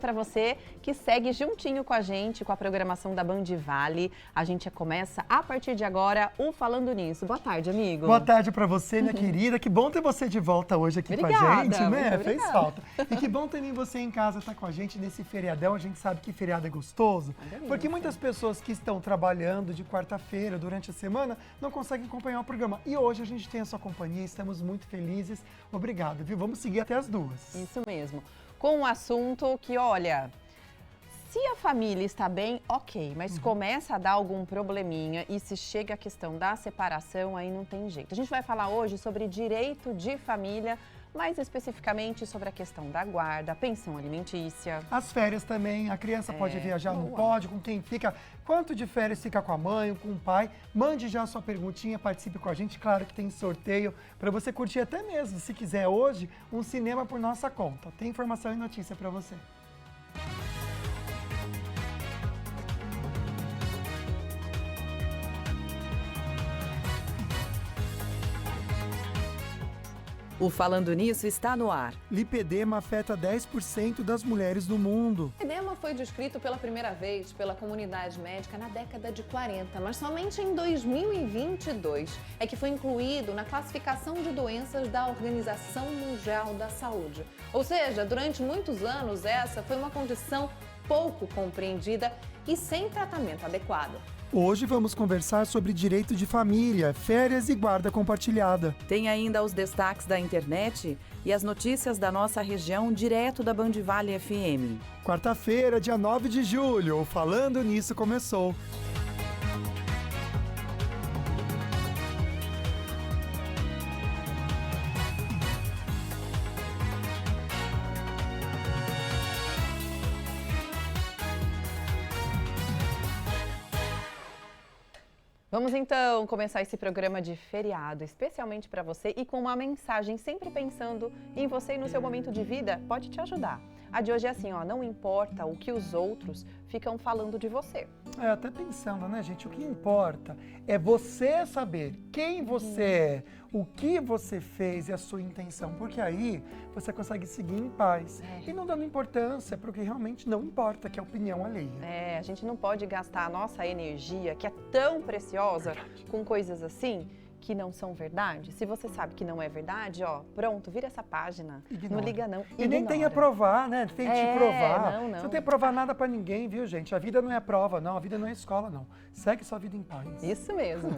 Para você que segue juntinho com a gente, com a programação da Band Vale. A gente começa a partir de agora o Falando Nisso. Boa tarde, amigo. Boa tarde para você, minha querida. Que bom ter você de volta hoje aqui Obrigada, com a gente, né? muito Fez obrigada. falta. E que bom também você em casa estar com a gente nesse feriadão. A gente sabe que feriado é gostoso, porque muitas pessoas que estão trabalhando de quarta-feira durante a semana não conseguem acompanhar o programa. E hoje a gente tem a sua companhia, estamos muito felizes. Obrigado, viu? Vamos seguir até as 2. Isso mesmo. Com um assunto que, olha, se a família está bem, ok, mas começa a dar algum probleminha e se chega a questão da separação, aí não tem jeito. A gente vai falar hoje sobre direito de família, mais especificamente sobre a questão da guarda, pensão alimentícia. As férias também, a criança pode viajar, não pode, com quem fica, quanto de férias fica com a mãe, com o pai. Mande já a sua perguntinha, participe com a gente, claro que tem sorteio para você curtir até mesmo, se quiser hoje, um cinema por nossa conta. Tem informação e notícia para você. O Falando Nisso está no ar. Lipedema afeta 10% das mulheres do mundo. O edema foi descrito pela primeira vez pela comunidade médica na década de 40, mas somente em 2022 é que foi incluído na classificação de doenças da Organização Mundial da Saúde. Ou seja, durante muitos anos essa foi uma condição pouco compreendida e sem tratamento adequado. Hoje vamos conversar sobre direito de família, férias e guarda compartilhada. Tem ainda os destaques da internet e as notícias da nossa região direto da Band Vale FM. Quarta-feira, dia 9 de julho, o Falando Nisso começou. Vamos então começar esse programa de feriado, especialmente para você e com uma mensagem sempre pensando em você e no seu momento de vida, pode te ajudar. A de hoje é assim, ó, não importa o que os outros ficam falando de você. Até pensando, né, gente? O que importa é você saber quem você é, o que você fez e a sua intenção, porque aí você consegue seguir em paz e não dando importância para o que realmente não importa, que é a opinião alheia. A gente não pode gastar a nossa energia, que é tão preciosa, com coisas assim que não são verdade. Se você sabe que não é verdade, ó, pronto, vira essa página. Ignora. Não liga não. E nem tem a provar, né? Tem que provar. Não. Você não tem que provar nada pra ninguém, viu, gente? A vida não é prova, não. A vida não é escola, não. Segue sua vida em paz. Isso mesmo.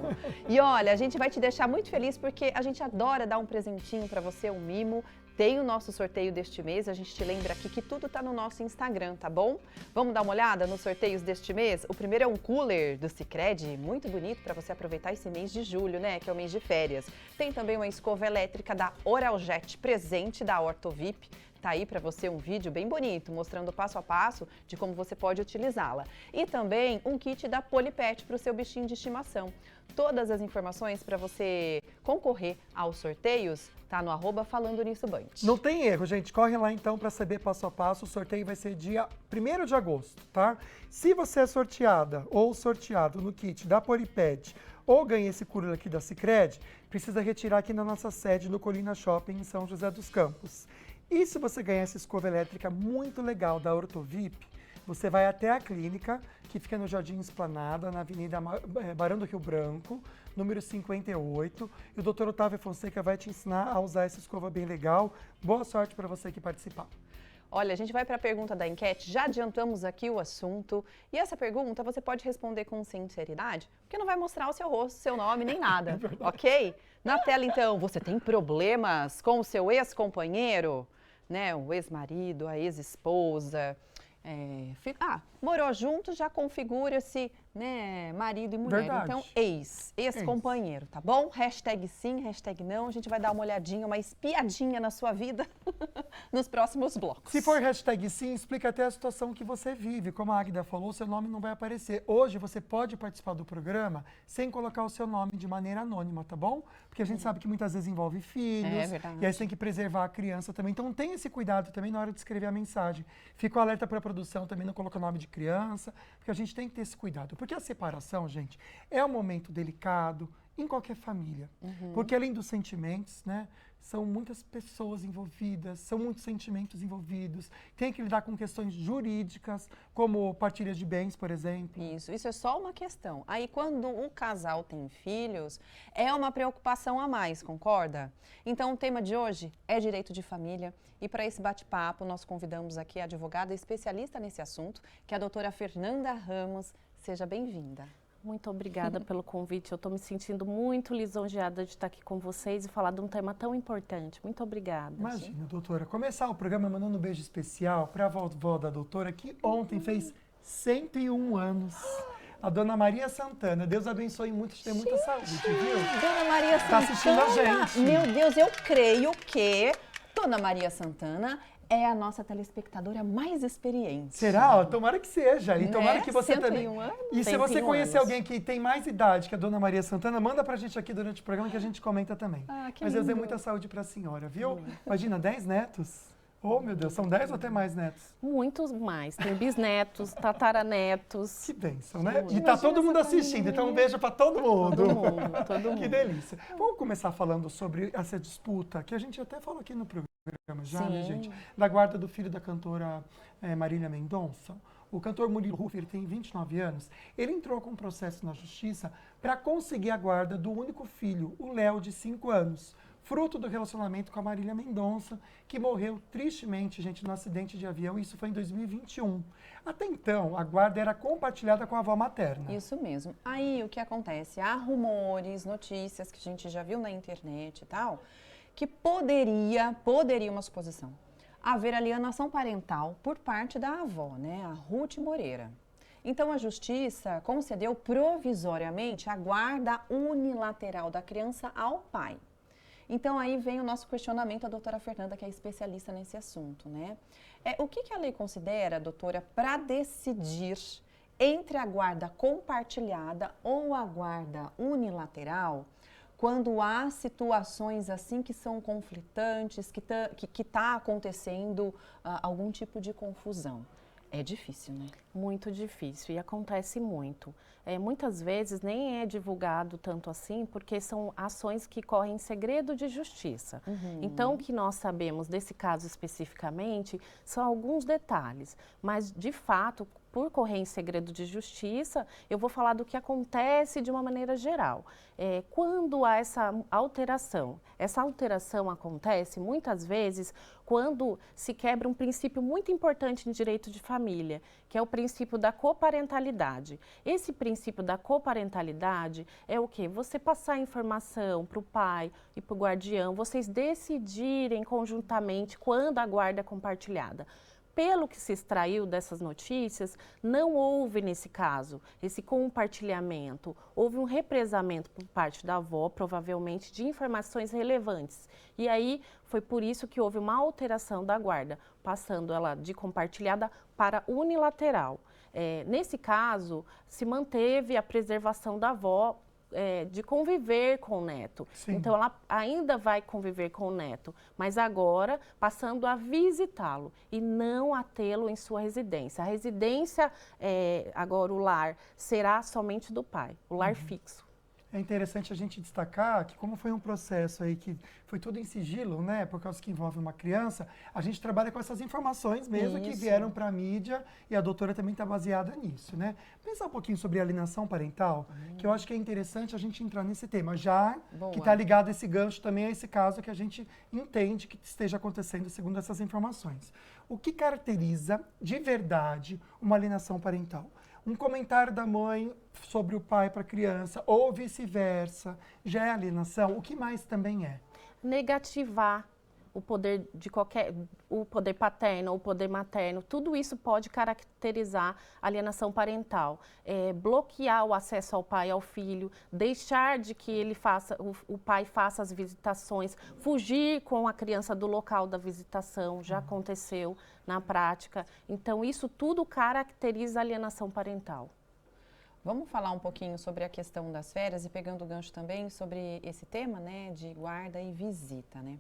E olha, a gente vai te deixar muito feliz porque a gente adora dar um presentinho pra você, um mimo. Tem o nosso sorteio deste mês, a gente te lembra aqui que tudo tá no nosso Instagram, tá bom? Vamos dar uma olhada nos sorteios deste mês? O primeiro é um cooler do Sicredi, muito bonito para você aproveitar esse mês de julho, né? Que é o mês de férias. Tem também uma escova elétrica da Oraljet, presente da Ortovip. Tá aí para você um vídeo bem bonito, mostrando passo a passo de como você pode utilizá-la. E também um kit da Polipet para o seu bichinho de estimação. Todas as informações para você concorrer aos sorteios tá no @Falando Nisso Band. Não tem erro, gente. Corre lá então para saber passo a passo. O sorteio vai ser dia 1º de agosto, tá? Se você é sorteada ou sorteado no kit da Polipet ou ganha esse cooler aqui da Sicredi, precisa retirar aqui na nossa sede no Colina Shopping em São José dos Campos. E se você ganhar essa escova elétrica muito legal da Ortovip, você vai até a clínica, que fica no Jardim Esplanada, na Avenida Barão do Rio Branco, número 58. E o Dr. Otávio Fonseca vai te ensinar a usar essa escova bem legal. Boa sorte para você que participar. Olha, a gente vai para a pergunta da enquete, já adiantamos aqui o assunto. E essa pergunta você pode responder com sinceridade, porque não vai mostrar o seu rosto, seu nome, nem nada, ok? Na tela, então, você tem problemas com o seu ex-companheiro? Né, o ex-marido, a ex-esposa, morou junto, já configura-se, né, marido e mulher. Verdade. Então, ex-companheiro, tá bom? Hashtag sim, hashtag não. A gente vai dar uma olhadinha, uma espiadinha na sua vida nos próximos blocos. Se for hashtag sim, explica até a situação que você vive. Como a Águida falou, seu nome não vai aparecer. Hoje você pode participar do programa sem colocar o seu nome de maneira anônima, tá bom? Porque a gente sabe que muitas vezes envolve filhos. É verdade. E aí você tem que preservar a criança também. Então tenha esse cuidado também na hora de escrever a mensagem. Fica o alerta para a produção também não colocar o nome de criança, porque a gente tem que ter esse cuidado. Porque a separação, gente, é um momento delicado, em qualquer família. Porque além dos sentimentos, né, são muitas pessoas envolvidas, são muitos sentimentos envolvidos. Tem que lidar com questões jurídicas, como partilha de bens, por exemplo. Isso é só uma questão. Aí, quando o casal tem filhos, é uma preocupação a mais, concorda? Então, o tema de hoje é direito de família. E para esse bate-papo, nós convidamos aqui a advogada especialista nesse assunto, que é a doutora Fernanda Ramos. Seja bem-vinda. Muito obrigada pelo convite. Eu estou me sentindo muito lisonjeada de estar aqui com vocês e falar de um tema tão importante. Muito obrigada. Imagina, doutora, começar o programa mandando um beijo especial para a vovó da doutora, que ontem fez 101 anos. A dona Maria Santana. Deus abençoe muito, te dê muita saúde, viu? Dona Maria Santana. Tá assistindo a gente. Meu Deus, eu creio que Dona Maria Santana é a nossa telespectadora mais experiente. Será? Ó, tomara que seja. E tomara Né? que você 101 também. anos? E se você 101 conhecer anos. alguém que tem mais idade que a Dona Maria Santana, manda pra gente aqui durante o programa que a gente comenta também. Ah, que Mas Deus dê lindo. muita saúde pra senhora, viu? Imagina, 10 netos. Oh, meu Deus, são 10 ou até mais netos? Muitos mais. Tem bisnetos, tataranetos. Que bênção, né? E tá todo mundo assistindo, então um beijo pra todo mundo. Todo mundo, todo mundo. Que delícia. Vamos começar falando sobre essa disputa, que a gente até falou aqui no programa já, né, Sim. gente? Da guarda do filho da cantora Marília Mendonça. O cantor Murilo Huff, ele tem 29 anos. Ele entrou com um processo na justiça para conseguir a guarda do único filho, o Léo, de 5 anos. Fruto do relacionamento com a Marília Mendonça, que morreu tristemente, gente, no acidente de avião. Isso foi em 2021. Até então, a guarda era compartilhada com a avó materna. Isso mesmo. Aí o que acontece? Há rumores, notícias que a gente já viu na internet e tal, que poderia uma suposição, haver alienação parental por parte da avó, né, a Ruth Moreira. Então a justiça concedeu provisoriamente a guarda unilateral da criança ao pai. Então aí vem o nosso questionamento à doutora Fernanda, que é especialista nesse assunto, né? O que a lei considera, doutora, para decidir entre a guarda compartilhada ou a guarda unilateral, quando há situações assim que são conflitantes, que tá acontecendo algum tipo de confusão? É difícil, né? Muito difícil e acontece muito. Muitas vezes nem é divulgado tanto assim, porque são ações que correm em segredo de justiça. Então, o que nós sabemos desse caso especificamente são alguns detalhes, mas de fato, por correr em segredo de justiça, eu vou falar do que acontece de uma maneira geral. Quando há essa alteração acontece muitas vezes quando se quebra um princípio muito importante em direito de família, que é o princípio da coparentalidade. Esse princípio da coparentalidade é o quê? Você passar informação para o pai e para o guardião, vocês decidirem conjuntamente quando a guarda é compartilhada. Pelo que se extraiu dessas notícias, não houve nesse caso esse compartilhamento, houve um represamento por parte da avó, provavelmente, de informações relevantes. E aí foi por isso que houve uma alteração da guarda, passando ela de compartilhada para unilateral. Nesse caso, se manteve a preservação da avó, de conviver com o neto. Sim. Então, ela ainda vai conviver com o neto, mas agora passando a visitá-lo e não a tê-lo em sua residência. A residência, agora o lar, será somente do pai, o lar fixo. É interessante a gente destacar que, como foi um processo aí que foi tudo em sigilo, né, por causa que envolve uma criança, a gente trabalha com essas informações mesmo que vieram para a mídia e a doutora também está baseada nisso, né? Pensar um pouquinho sobre alienação parental, que eu acho que é interessante a gente entrar nesse tema, já que está ligado esse gancho também a esse caso que a gente entende que esteja acontecendo segundo essas informações. O que caracteriza de verdade uma alienação parental? Um comentário da mãe sobre o pai para a criança, ou vice-versa, já é alienação? O que mais também é? Negativar o poder o poder paterno, o poder materno, tudo isso pode caracterizar alienação parental. Bloquear o acesso ao pai e ao filho, deixar de que o pai faça as visitações, fugir com a criança do local da visitação, já aconteceu na prática. Então, isso tudo caracteriza alienação parental. Vamos falar um pouquinho sobre a questão das férias e pegando o gancho também sobre esse tema, né, de guarda e visita, né?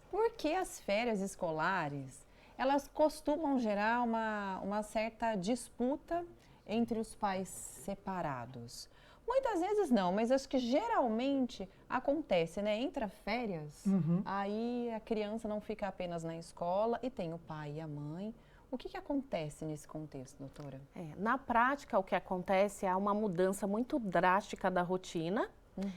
Porque as férias escolares, elas costumam gerar uma certa disputa entre os pais separados. Muitas vezes não, mas acho que geralmente acontece, né? Entra férias, aí a criança não fica apenas na escola e tem o pai e a mãe. O que acontece nesse contexto, doutora? Na prática, o que acontece é uma mudança muito drástica da rotina.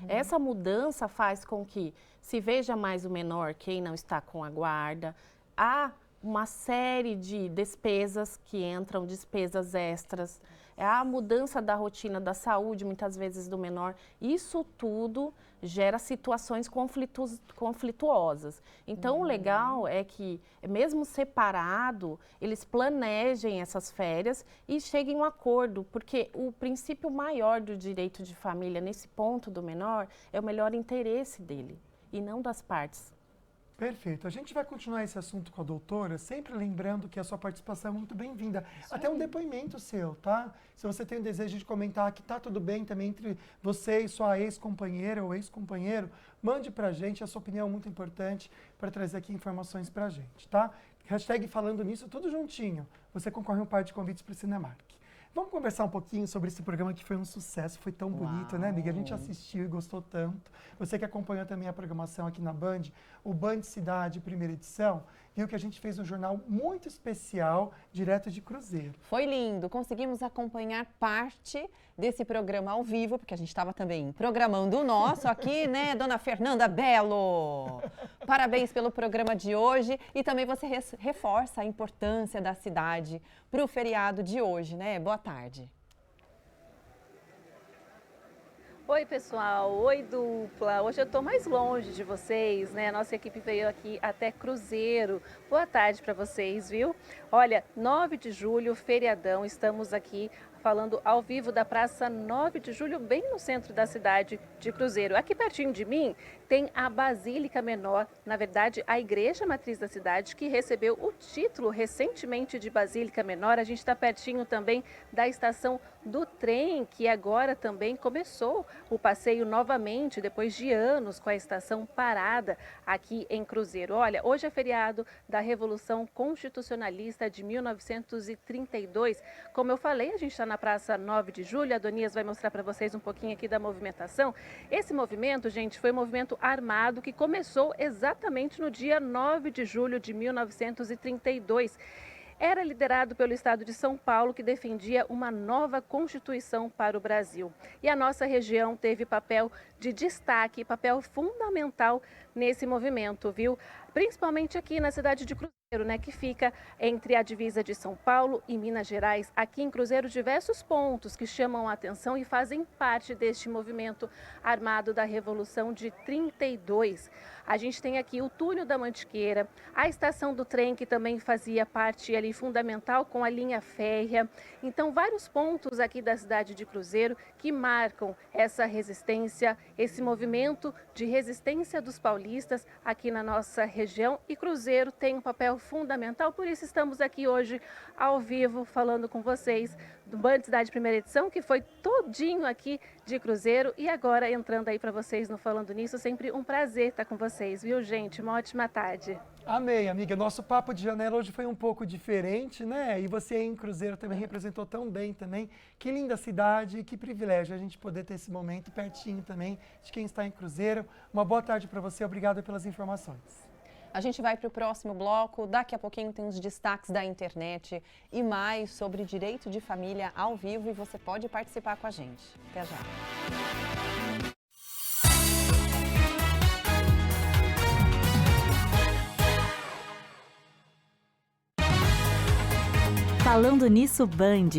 Essa mudança faz com que se veja mais o menor, quem não está com a guarda. Há uma série de despesas que entram, despesas extras. A mudança da rotina da saúde, muitas vezes do menor. Isso tudo gera situações conflituosas. Então, o legal é que, mesmo separado, eles planejem essas férias e cheguem a um acordo, porque o princípio maior do direito de família, nesse ponto do menor, é o melhor interesse dele e não das partes. Perfeito. A gente vai continuar esse assunto com a doutora, sempre lembrando que a sua participação é muito bem-vinda. Até um depoimento seu, tá? Se você tem o desejo de comentar que tá tudo bem também entre você e sua ex-companheira ou ex-companheiro, mande pra gente, a sua opinião é muito importante para trazer aqui informações pra gente, tá? Hashtag falando nisso, tudo juntinho. Você concorre a um par de convites pro Cinemark. Vamos conversar um pouquinho sobre esse programa que foi um sucesso, foi tão bonito, né, amiga? A gente assistiu e gostou tanto. Você que acompanhou também a programação aqui na Band, o Band Cidade, primeira edição, viu que a gente fez um jornal muito especial, direto de Cruzeiro. Foi lindo, conseguimos acompanhar parte desse programa ao vivo, porque a gente estava também programando o nosso aqui, né, dona Fernanda Belo? Parabéns pelo programa de hoje e também você reforça a importância da cidade para o feriado de hoje, né? Boa tarde. Oi, pessoal. Oi, dupla. Hoje eu estou mais longe de vocês, né? A nossa equipe veio aqui até Cruzeiro. Boa tarde para vocês, viu? Olha, 9 de julho, feriadão, estamos aqui falando ao vivo da Praça 9 de Julho, bem no centro da cidade de Cruzeiro. Aqui pertinho de mim tem a Basílica Menor, na verdade a Igreja Matriz da cidade, que recebeu o título recentemente de Basílica Menor. A gente está pertinho também da estação do trem, que agora também começou o passeio novamente, depois de anos com a estação parada aqui em Cruzeiro. Olha, hoje é feriado da Revolução Constitucionalista de 1932. Como eu falei, a gente está na Praça 9 de Julho, a Adonias vai mostrar para vocês um pouquinho aqui da movimentação. Esse movimento, gente, foi um movimento armado que começou exatamente no dia 9 de julho de 1932. Era liderado pelo Estado de São Paulo, que defendia uma nova Constituição para o Brasil. E a nossa região teve papel de destaque, papel fundamental nesse movimento, viu? Principalmente aqui na cidade de Cruzeiro, né, que fica entre a divisa de São Paulo e Minas Gerais. Aqui em Cruzeiro, diversos pontos que chamam a atenção e fazem parte deste movimento armado da Revolução de 32. A gente tem aqui o túnel da Mantiqueira, a estação do trem, que também fazia parte ali fundamental com a linha férrea. Então, vários pontos aqui da cidade de Cruzeiro que marcam essa resistência, esse movimento de resistência dos paulistas aqui na nossa região. E Cruzeiro tem um papel fundamental, por isso estamos aqui hoje ao vivo falando com vocês do Band Cidade Primeira Edição, que foi todinho aqui de Cruzeiro, e agora entrando aí para vocês no Falando Nisso. Sempre um prazer estar com vocês, viu, gente? Uma ótima tarde. Amei, amiga. Nosso papo de janela hoje foi um pouco diferente, né? E você aí em Cruzeiro também representou tão bem também. Que linda cidade, que privilégio a gente poder ter esse momento pertinho também de quem está em Cruzeiro. Uma boa tarde para você, obrigado pelas informações. A gente vai para o próximo bloco, daqui a pouquinho tem os destaques da internet e mais sobre direito de família ao vivo, e você pode participar com a gente. Até já. Falando Nisso Band.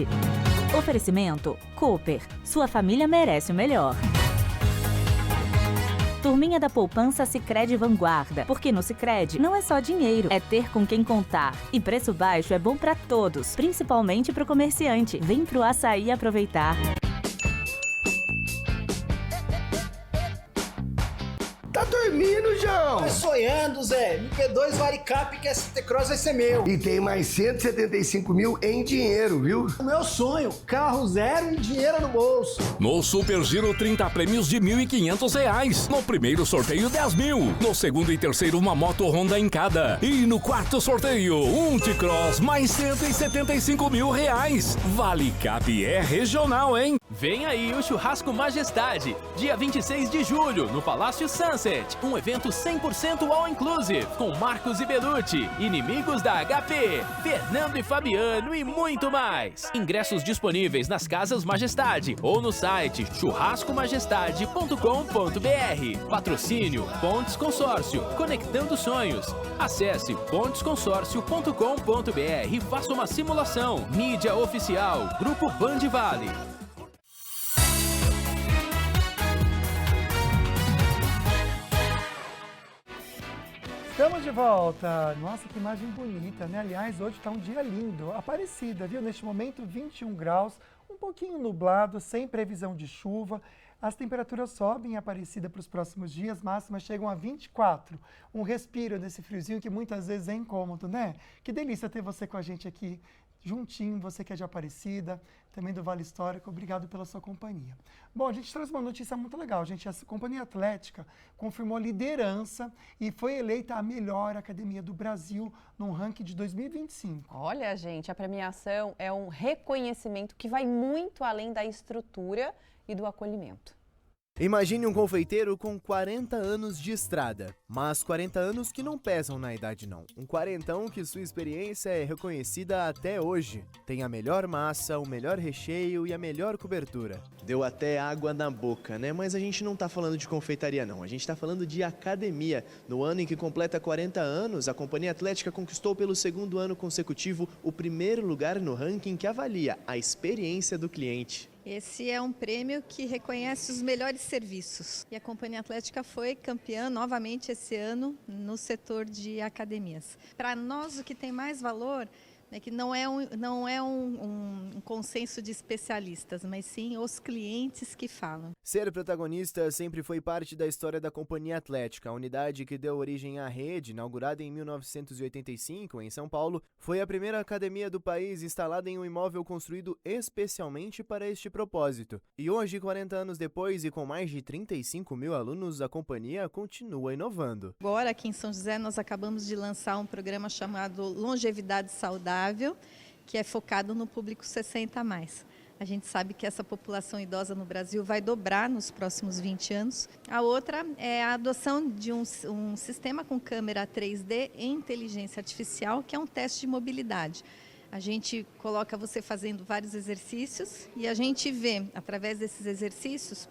Oferecimento Cooper. Sua família merece o melhor. Turminha da Poupança Sicredi Vanguarda. Porque no Sicredi não é só dinheiro, é ter com quem contar. E preço baixo é bom pra todos, principalmente pro comerciante. Vem pro Açaí aproveitar. Tá dormindo, João? Tô sonhando, Zé. MP2 Varicap que ST Cross vai ser meu. E tem mais 175 mil em dinheiro, viu? O meu sonho, carro zero e dinheiro no bolso. No Super Giro, 30 prêmios de R$ 1.500. No primeiro sorteio, 10 mil. No segundo e terceiro, uma moto Honda em cada. E no quarto sorteio, um T-Cross mais R$ 175 mil. Valicap é regional, hein? Vem aí o Churrasco Majestade, dia 26 de julho, no Palácio Sunset. Um evento 100% all-inclusive, com Marcos e Belucci, inimigos da HP, Fernando e Fabiano e muito mais. Ingressos disponíveis nas Casas Majestade ou no site churrascomajestade.com.br. Patrocínio Pontes Consórcio, conectando sonhos. Acesse pontesconsórcio.com.br e faça uma simulação. Mídia oficial, Grupo Band Vale. Estamos de volta. Nossa, que imagem bonita, né? Aliás, hoje está um dia lindo. Aparecida, viu? Neste momento, 21 graus, um pouquinho nublado, sem previsão de chuva. As temperaturas sobem em Aparecida para os próximos dias, máximas chegam a 24. Um respiro nesse friozinho que muitas vezes é incômodo, né? Que delícia ter você com a gente aqui, juntinho, você que é de Aparecida, também do Vale Histórico, obrigado pela sua companhia. Bom, a gente traz uma notícia muito legal, gente. A Companhia Atlética confirmou liderança e foi eleita a melhor academia do Brasil no ranking de 2025. Olha, gente, a premiação é um reconhecimento que vai muito além da estrutura e do acolhimento. Imagine um confeiteiro com 40 anos de estrada, mas 40 anos que não pesam na idade não. Um quarentão que sua experiência é reconhecida até hoje. Tem a melhor massa, o melhor recheio e a melhor cobertura. Deu até água na boca, né? Mas a gente não tá falando de confeitaria não, a gente tá falando de academia. No ano em que completa 40 anos, a Companhia Atlética conquistou pelo segundo ano consecutivo o primeiro lugar no ranking que avalia a experiência do cliente. Esse é um prêmio que reconhece os melhores serviços. E a Companhia Atlética foi campeã novamente esse ano no setor de academias. Para nós, o que tem mais valor é que não é um consenso de especialistas, mas sim os clientes que falam. Ser protagonista sempre foi parte da história da Companhia Atlética. A unidade que deu origem à rede, inaugurada em 1985 em São Paulo, foi a primeira academia do país instalada em um imóvel construído especialmente para este propósito. E hoje, 40 anos depois e com mais de 35 mil alunos, a companhia continua inovando. Agora, aqui em São José, nós acabamos de lançar um programa chamado Longevidade Saudável, que é focado no público 60+. A gente sabe que essa população idosa no Brasil vai dobrar nos próximos 20 anos. A outra é a adoção de um sistema com câmera 3D e inteligência artificial, que é um teste de mobilidade. A gente coloca você fazendo vários exercícios e a gente vê, através desses exercícios,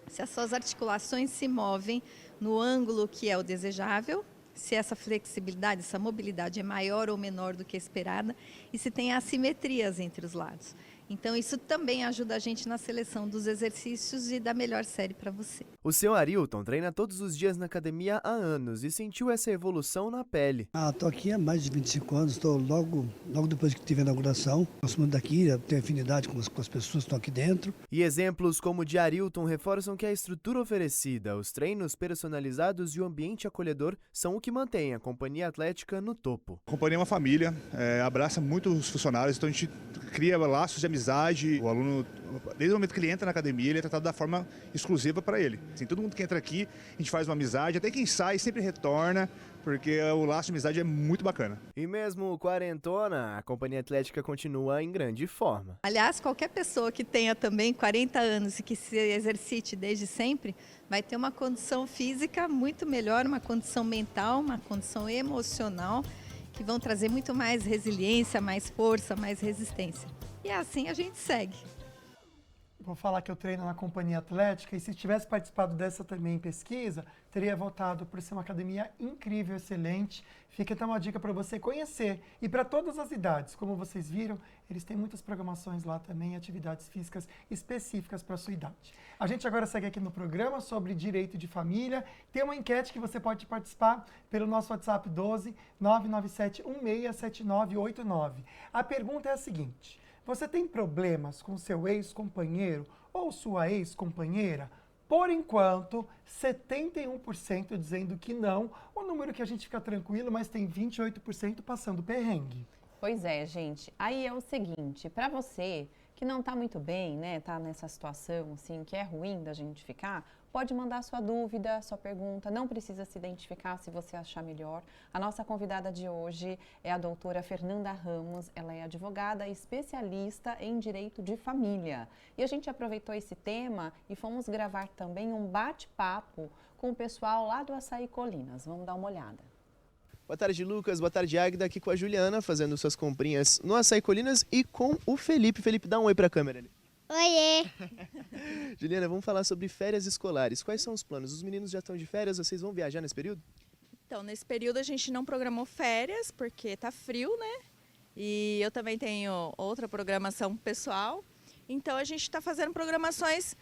se as suas articulações se movem no ângulo que é o desejável, se essa flexibilidade, essa mobilidade é maior ou menor do que esperada e se tem assimetrias entre os lados. Então, isso também ajuda a gente na seleção dos exercícios e da melhor série para você. O seu Arilton treina todos os dias na academia há anos e sentiu essa evolução na pele. Estou aqui há mais de 25 anos, estou logo depois que tive a inauguração. Gosto muito daqui, tenho afinidade com as pessoas que estão aqui dentro. E exemplos como o de Arilton reforçam que a estrutura oferecida, os treinos personalizados e o ambiente acolhedor são o que mantém a Companhia Atlética no topo. A companhia é uma família, abraça muito os funcionários, então a gente cria laços de amizade. O aluno, desde o momento que ele entra na academia, ele é tratado da forma exclusiva para ele. Assim, todo mundo que entra aqui, a gente faz uma amizade, até quem sai sempre retorna, porque o laço de amizade é muito bacana. E mesmo quarentona, a Companhia Atlética continua em grande forma. Aliás, qualquer pessoa que tenha também 40 anos e que se exercite desde sempre, vai ter uma condição física muito melhor, uma condição mental, uma condição emocional, que vão trazer muito mais resiliência, mais força, mais resistência. E assim a gente segue. Vou falar que eu treino na Companhia Atlética e se tivesse participado dessa também pesquisa, teria votado por ser uma academia incrível, excelente. Fica então uma dica para você conhecer. E para todas as idades, como vocês viram, eles têm muitas programações lá também, atividades físicas específicas para a sua idade. A gente agora segue aqui no programa sobre direito de família. Tem uma enquete que você pode participar pelo nosso WhatsApp 12 997 167989. A pergunta é a seguinte: você tem problemas com seu ex-companheiro ou sua ex-companheira? Por enquanto, 71% dizendo que não, um número que a gente fica tranquilo, mas tem 28% passando perrengue. Pois é, gente. Aí é o seguinte, para você que não tá muito bem, né, tá nessa situação assim que é ruim da gente ficar, pode mandar sua dúvida, sua pergunta, não precisa se identificar se você achar melhor. A nossa convidada de hoje é a doutora Fernanda Ramos, ela é advogada e especialista em direito de família. E a gente aproveitou esse tema e fomos gravar também um bate-papo com o pessoal lá do Açaí Colinas. Vamos dar uma olhada. Boa tarde, Lucas. Boa tarde, Águida. Aqui com a Juliana, fazendo suas comprinhas no Açaí Colinas e com o Felipe. Felipe, dá um oi para a câmera ali. Oiê! Juliana, vamos falar sobre férias escolares. Quais são os planos? Os meninos já estão de férias, vocês vão viajar nesse período? Então, nesse período a gente não programou férias, porque tá frio, né? E eu também tenho outra programação pessoal. Então, a gente está fazendo programações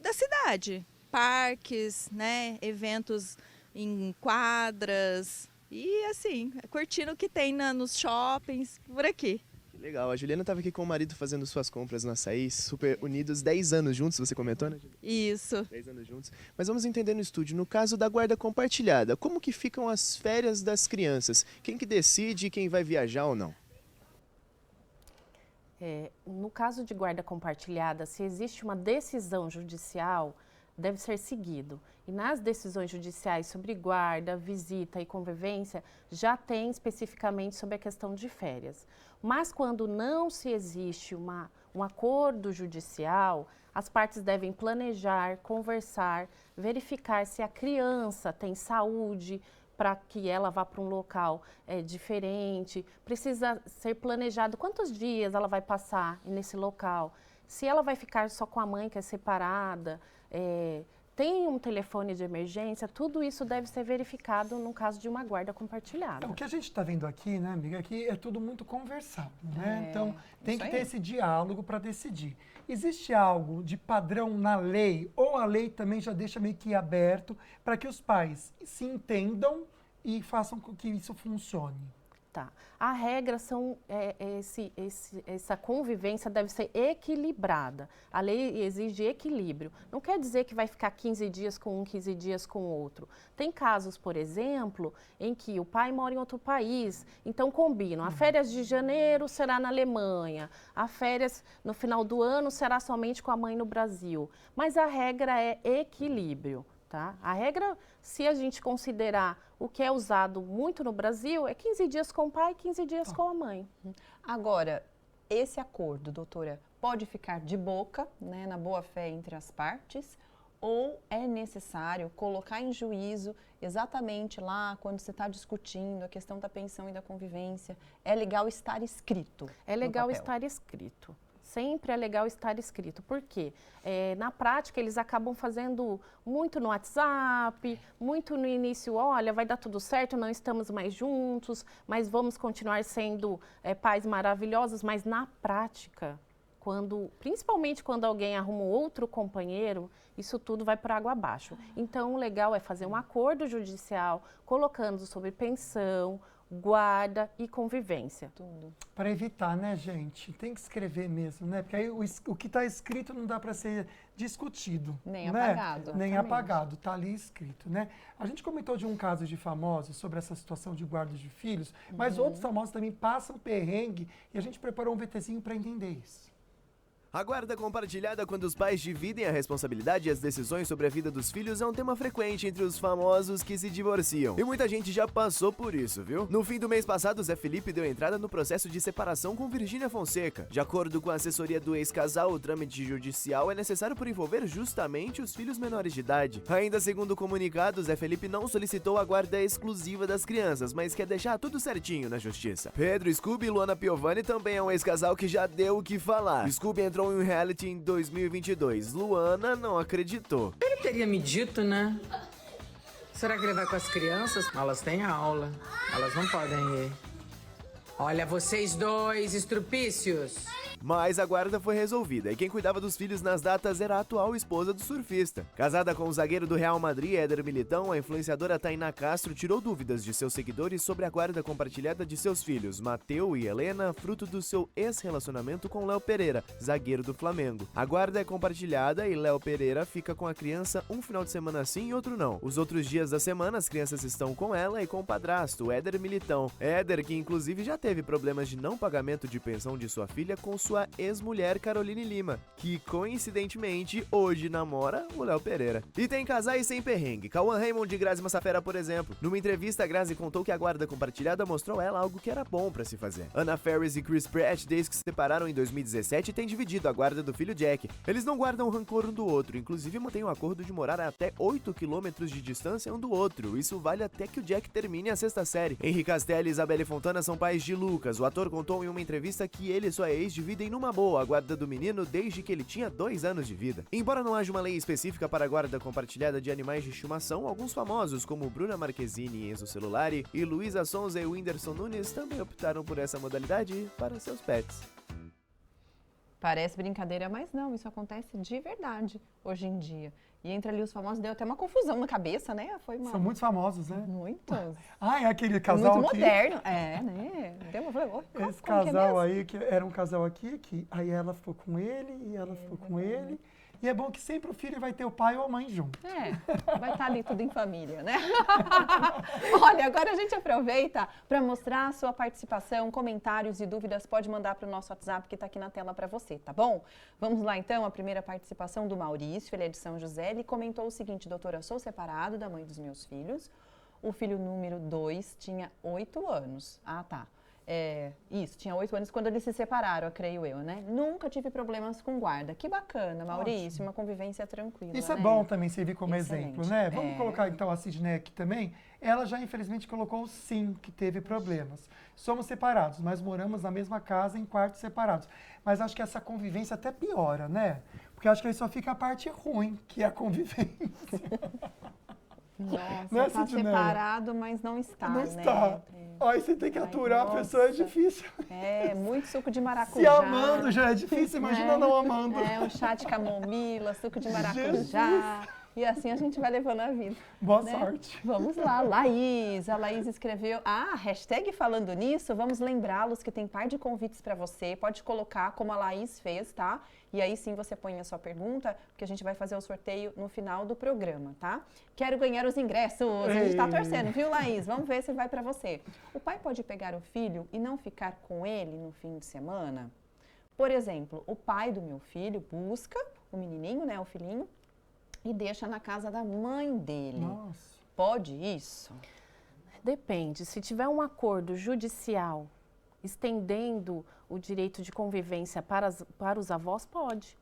da cidade. Parques, né? Eventos em quadras e, assim, curtindo o que tem nos shoppings, por aqui. Legal, a Juliana estava aqui com o marido fazendo suas compras no Açaí, super unidos, 10 anos juntos, você comentou, né, Juliana? Isso. 10 anos juntos. Mas vamos entender no estúdio, no caso da guarda compartilhada, como que ficam as férias das crianças? Quem que decide quem vai viajar ou não? No caso de guarda compartilhada, se existe uma decisão judicial, deve ser seguido. E nas decisões judiciais sobre guarda, visita e convivência, já tem especificamente sobre a questão de férias. Mas quando não se existe um acordo judicial, as partes devem planejar, conversar, verificar se a criança tem saúde para que ela vá para um local diferente. Precisa ser planejado quantos dias ela vai passar nesse local. Se ela vai ficar só com a mãe, que é separada, tem um telefone de emergência, tudo isso deve ser verificado no caso de uma guarda compartilhada. O que a gente está vendo aqui, né, amiga, aqui é tudo muito conversado, né? Então, tem que ter esse diálogo para decidir. Existe algo de padrão na lei, ou a lei também já deixa meio que aberto para que os pais se entendam e façam com que isso funcione? Tá. A regra são, essa convivência deve ser equilibrada. A lei exige equilíbrio. Não quer dizer que vai ficar 15 dias com um, 15 dias com o outro. Tem casos, por exemplo, em que o pai mora em outro país, então combinam. A férias de janeiro será na Alemanha, a férias no final do ano será somente com a mãe no Brasil. Mas a regra é equilíbrio. Tá? A regra, se a gente considerar o que é usado muito no Brasil, é 15 dias com o pai, 15 dias com a mãe. Agora, esse acordo, doutora, pode ficar de boca, né, na boa-fé entre as partes, ou é necessário colocar em juízo exatamente lá, quando você está discutindo a questão da pensão e da convivência, é legal estar escrito? É legal estar escrito. Sempre é legal estar escrito. Por quê? Na prática, eles acabam fazendo muito no WhatsApp, muito no início, olha, vai dar tudo certo, não estamos mais juntos, mas vamos continuar sendo pais maravilhosos. Mas na prática, principalmente quando alguém arruma outro companheiro, isso tudo vai por água abaixo. Então, o legal é fazer um acordo judicial, colocando sobre pensão, guarda e convivência. Tudo. Para evitar, né, gente? Tem que escrever mesmo, né? Porque aí o que está escrito não dá para ser discutido. Nem né? apagado. Nem apagado, está ali escrito, né? A gente comentou de um caso de famosos sobre essa situação de guarda de filhos, mas outros famosos também passam perrengue e a gente preparou um VTzinho para entender isso. A guarda compartilhada, quando os pais dividem a responsabilidade e as decisões sobre a vida dos filhos, é um tema frequente entre os famosos que se divorciam. E muita gente já passou por isso, viu? No fim do mês passado, Zé Felipe deu entrada no processo de separação com Virgínia Fonseca. De acordo com a assessoria do ex-casal, o trâmite judicial é necessário por envolver justamente os filhos menores de idade. Ainda segundo o comunicado, Zé Felipe não solicitou a guarda exclusiva das crianças, mas quer deixar tudo certinho na justiça. Pedro Scooby e Luana Piovani também é um ex-casal que já deu o que falar. Scooby entrou em um reality em 2022. Luana não acreditou. Ele teria me dito, né? Será que ele vai com as crianças? Elas têm aula. Elas não podem ir. Olha, vocês dois, estrupícios. Mas a guarda foi resolvida e quem cuidava dos filhos nas datas era a atual esposa do surfista. Casada com o zagueiro do Real Madrid, Éder Militão, a influenciadora Tainá Castro tirou dúvidas de seus seguidores sobre a guarda compartilhada de seus filhos, Mateu e Helena, fruto do seu ex-relacionamento com Léo Pereira, zagueiro do Flamengo. A guarda é compartilhada e Léo Pereira fica com a criança um final de semana sim e outro não. Os outros dias da semana, as crianças estão com ela e com o padrasto, Éder Militão. Éder, que inclusive já teve problemas de não pagamento de pensão de sua filha com sua ex-mulher Caroline Lima, que coincidentemente hoje namora o Léo Pereira. E tem casais sem perrengue. Cauã Raymond e Grazi Massafera, por exemplo. Numa entrevista, a Grazi contou que a guarda compartilhada mostrou a ela algo que era bom pra se fazer. Anna Faris e Chris Pratt, desde que se separaram em 2017, têm dividido a guarda do filho Jack. Eles não guardam rancor um do outro, inclusive mantêm um acordo de morar a até 8 quilômetros de distância um do outro. Isso vale até que o Jack termine a 6ª série. Henri Castelli e Isabelle Fontana são pais de Lucas. O ator contou em uma entrevista que ele e sua ex dividem numa boa a guarda do menino desde que ele tinha 2 anos de vida. Embora não haja uma lei específica para a guarda compartilhada de animais de estimação, alguns famosos como Bruna Marquezine e Enzo Celulari e Luísa Sonza e Whindersson Nunes também optaram por essa modalidade para seus pets. Parece brincadeira, mas não, isso acontece de verdade hoje em dia. E entre ali os famosos deu até uma confusão na cabeça, né? São muitos famosos, né? Muitos. Ah, é aquele casal muito aqui. moderno. Né? Deu uma Esse casal aí, que era um casal aqui, aí ela ficou com ele e ela ficou com ele. E é bom que sempre o filho vai ter o pai ou a mãe junto. Vai estar ali tudo em família, né? Olha, agora a gente aproveita para mostrar a sua participação, comentários e dúvidas. Pode mandar para o nosso WhatsApp que está aqui na tela para você, tá bom? Vamos lá então, a primeira participação do Maurício, ele é de São José. Ele comentou o seguinte: doutora, sou separado da mãe dos meus filhos. O filho número 2 tinha 8 anos. Ah, tá. Isso, tinha 8 anos quando eles se separaram, creio eu, né? Nunca tive problemas com guarda. Que bacana, Maurício, ótimo. Uma convivência tranquila, Isso né? É bom também servir como Excelente. exemplo, né? Vamos colocar então a Sidney aqui também. Ela já infelizmente colocou sim que teve problemas. Somos separados, mas moramos na mesma casa em quartos separados. Mas acho que essa convivência até piora, né? Porque acho que aí só fica a parte ruim, que é a convivência. Nossa, está separado, mas não está, não né? Está. Aí você tem que aturar a pessoa, é difícil. Muito suco de maracujá. Se amando já é difícil, imagina não amando. Um chá de camomila, suco de maracujá. Jesus. E assim a gente vai levando a vida. Boa sorte. Vamos lá, Laís. A Laís escreveu, hashtag falando nisso, vamos lembrá-los que tem par de convites para você. Pode colocar como a Laís fez, tá? E aí sim você põe a sua pergunta, porque a gente vai fazer o sorteio no final do programa, tá? Quero ganhar os ingressos. A gente tá torcendo, viu, Laís? Vamos ver se vai para você. O pai pode pegar o filho e não ficar com ele no fim de semana? Por exemplo, o pai do meu filho busca o menininho, né, o filhinho, e deixa na casa da mãe dele. Nossa. Pode isso? Depende. Se tiver um acordo judicial estendendo o direito de convivência para os avós, pode.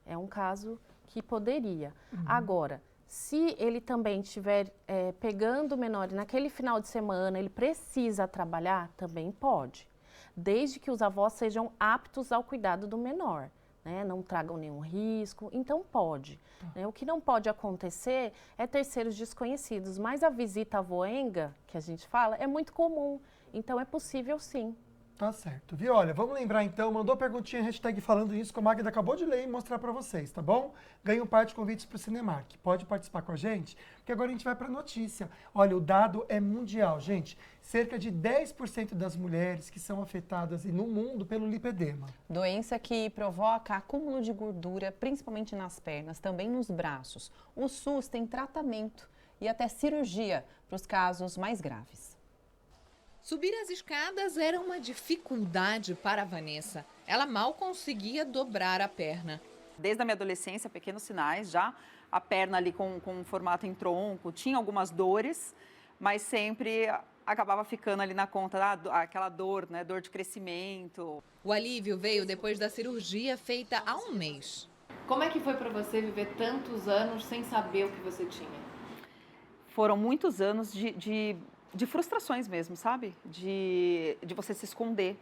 É um caso que poderia. Agora, se ele também estiver pegando o menor e naquele final de semana ele precisa trabalhar, também pode. Desde que os avós sejam aptos ao cuidado do menor. Né, não tragam nenhum risco, então pode. Né, o que não pode acontecer é terceiros desconhecidos, mas a visita avoenga, que a gente fala, é muito comum, então é possível sim. Tá certo, viu? Olha, vamos lembrar então, mandou perguntinha, hashtag falando isso, que a Magda acabou de ler e mostrar para vocês, tá bom? Ganha um par de convites para o Cinemark. Pode participar com a gente, porque agora a gente vai para a notícia. Olha, o dado é mundial, gente. Cerca de 10% das mulheres que são afetadas no mundo pelo lipedema. Doença que provoca acúmulo de gordura, principalmente nas pernas, também nos braços. O SUS tem tratamento e até cirurgia para os casos mais graves. Subir as escadas era uma dificuldade para a Vanessa. Ela mal conseguia dobrar a perna. Desde a minha adolescência, pequenos sinais, já a perna ali com formato em tronco, tinha algumas dores, mas sempre acabava ficando ali na conta aquela dor, né, dor de crescimento. O alívio veio depois da cirurgia feita há um mês. Como é que foi para você viver tantos anos sem saber o que você tinha? Foram muitos anos de frustrações mesmo, sabe? De você se esconder,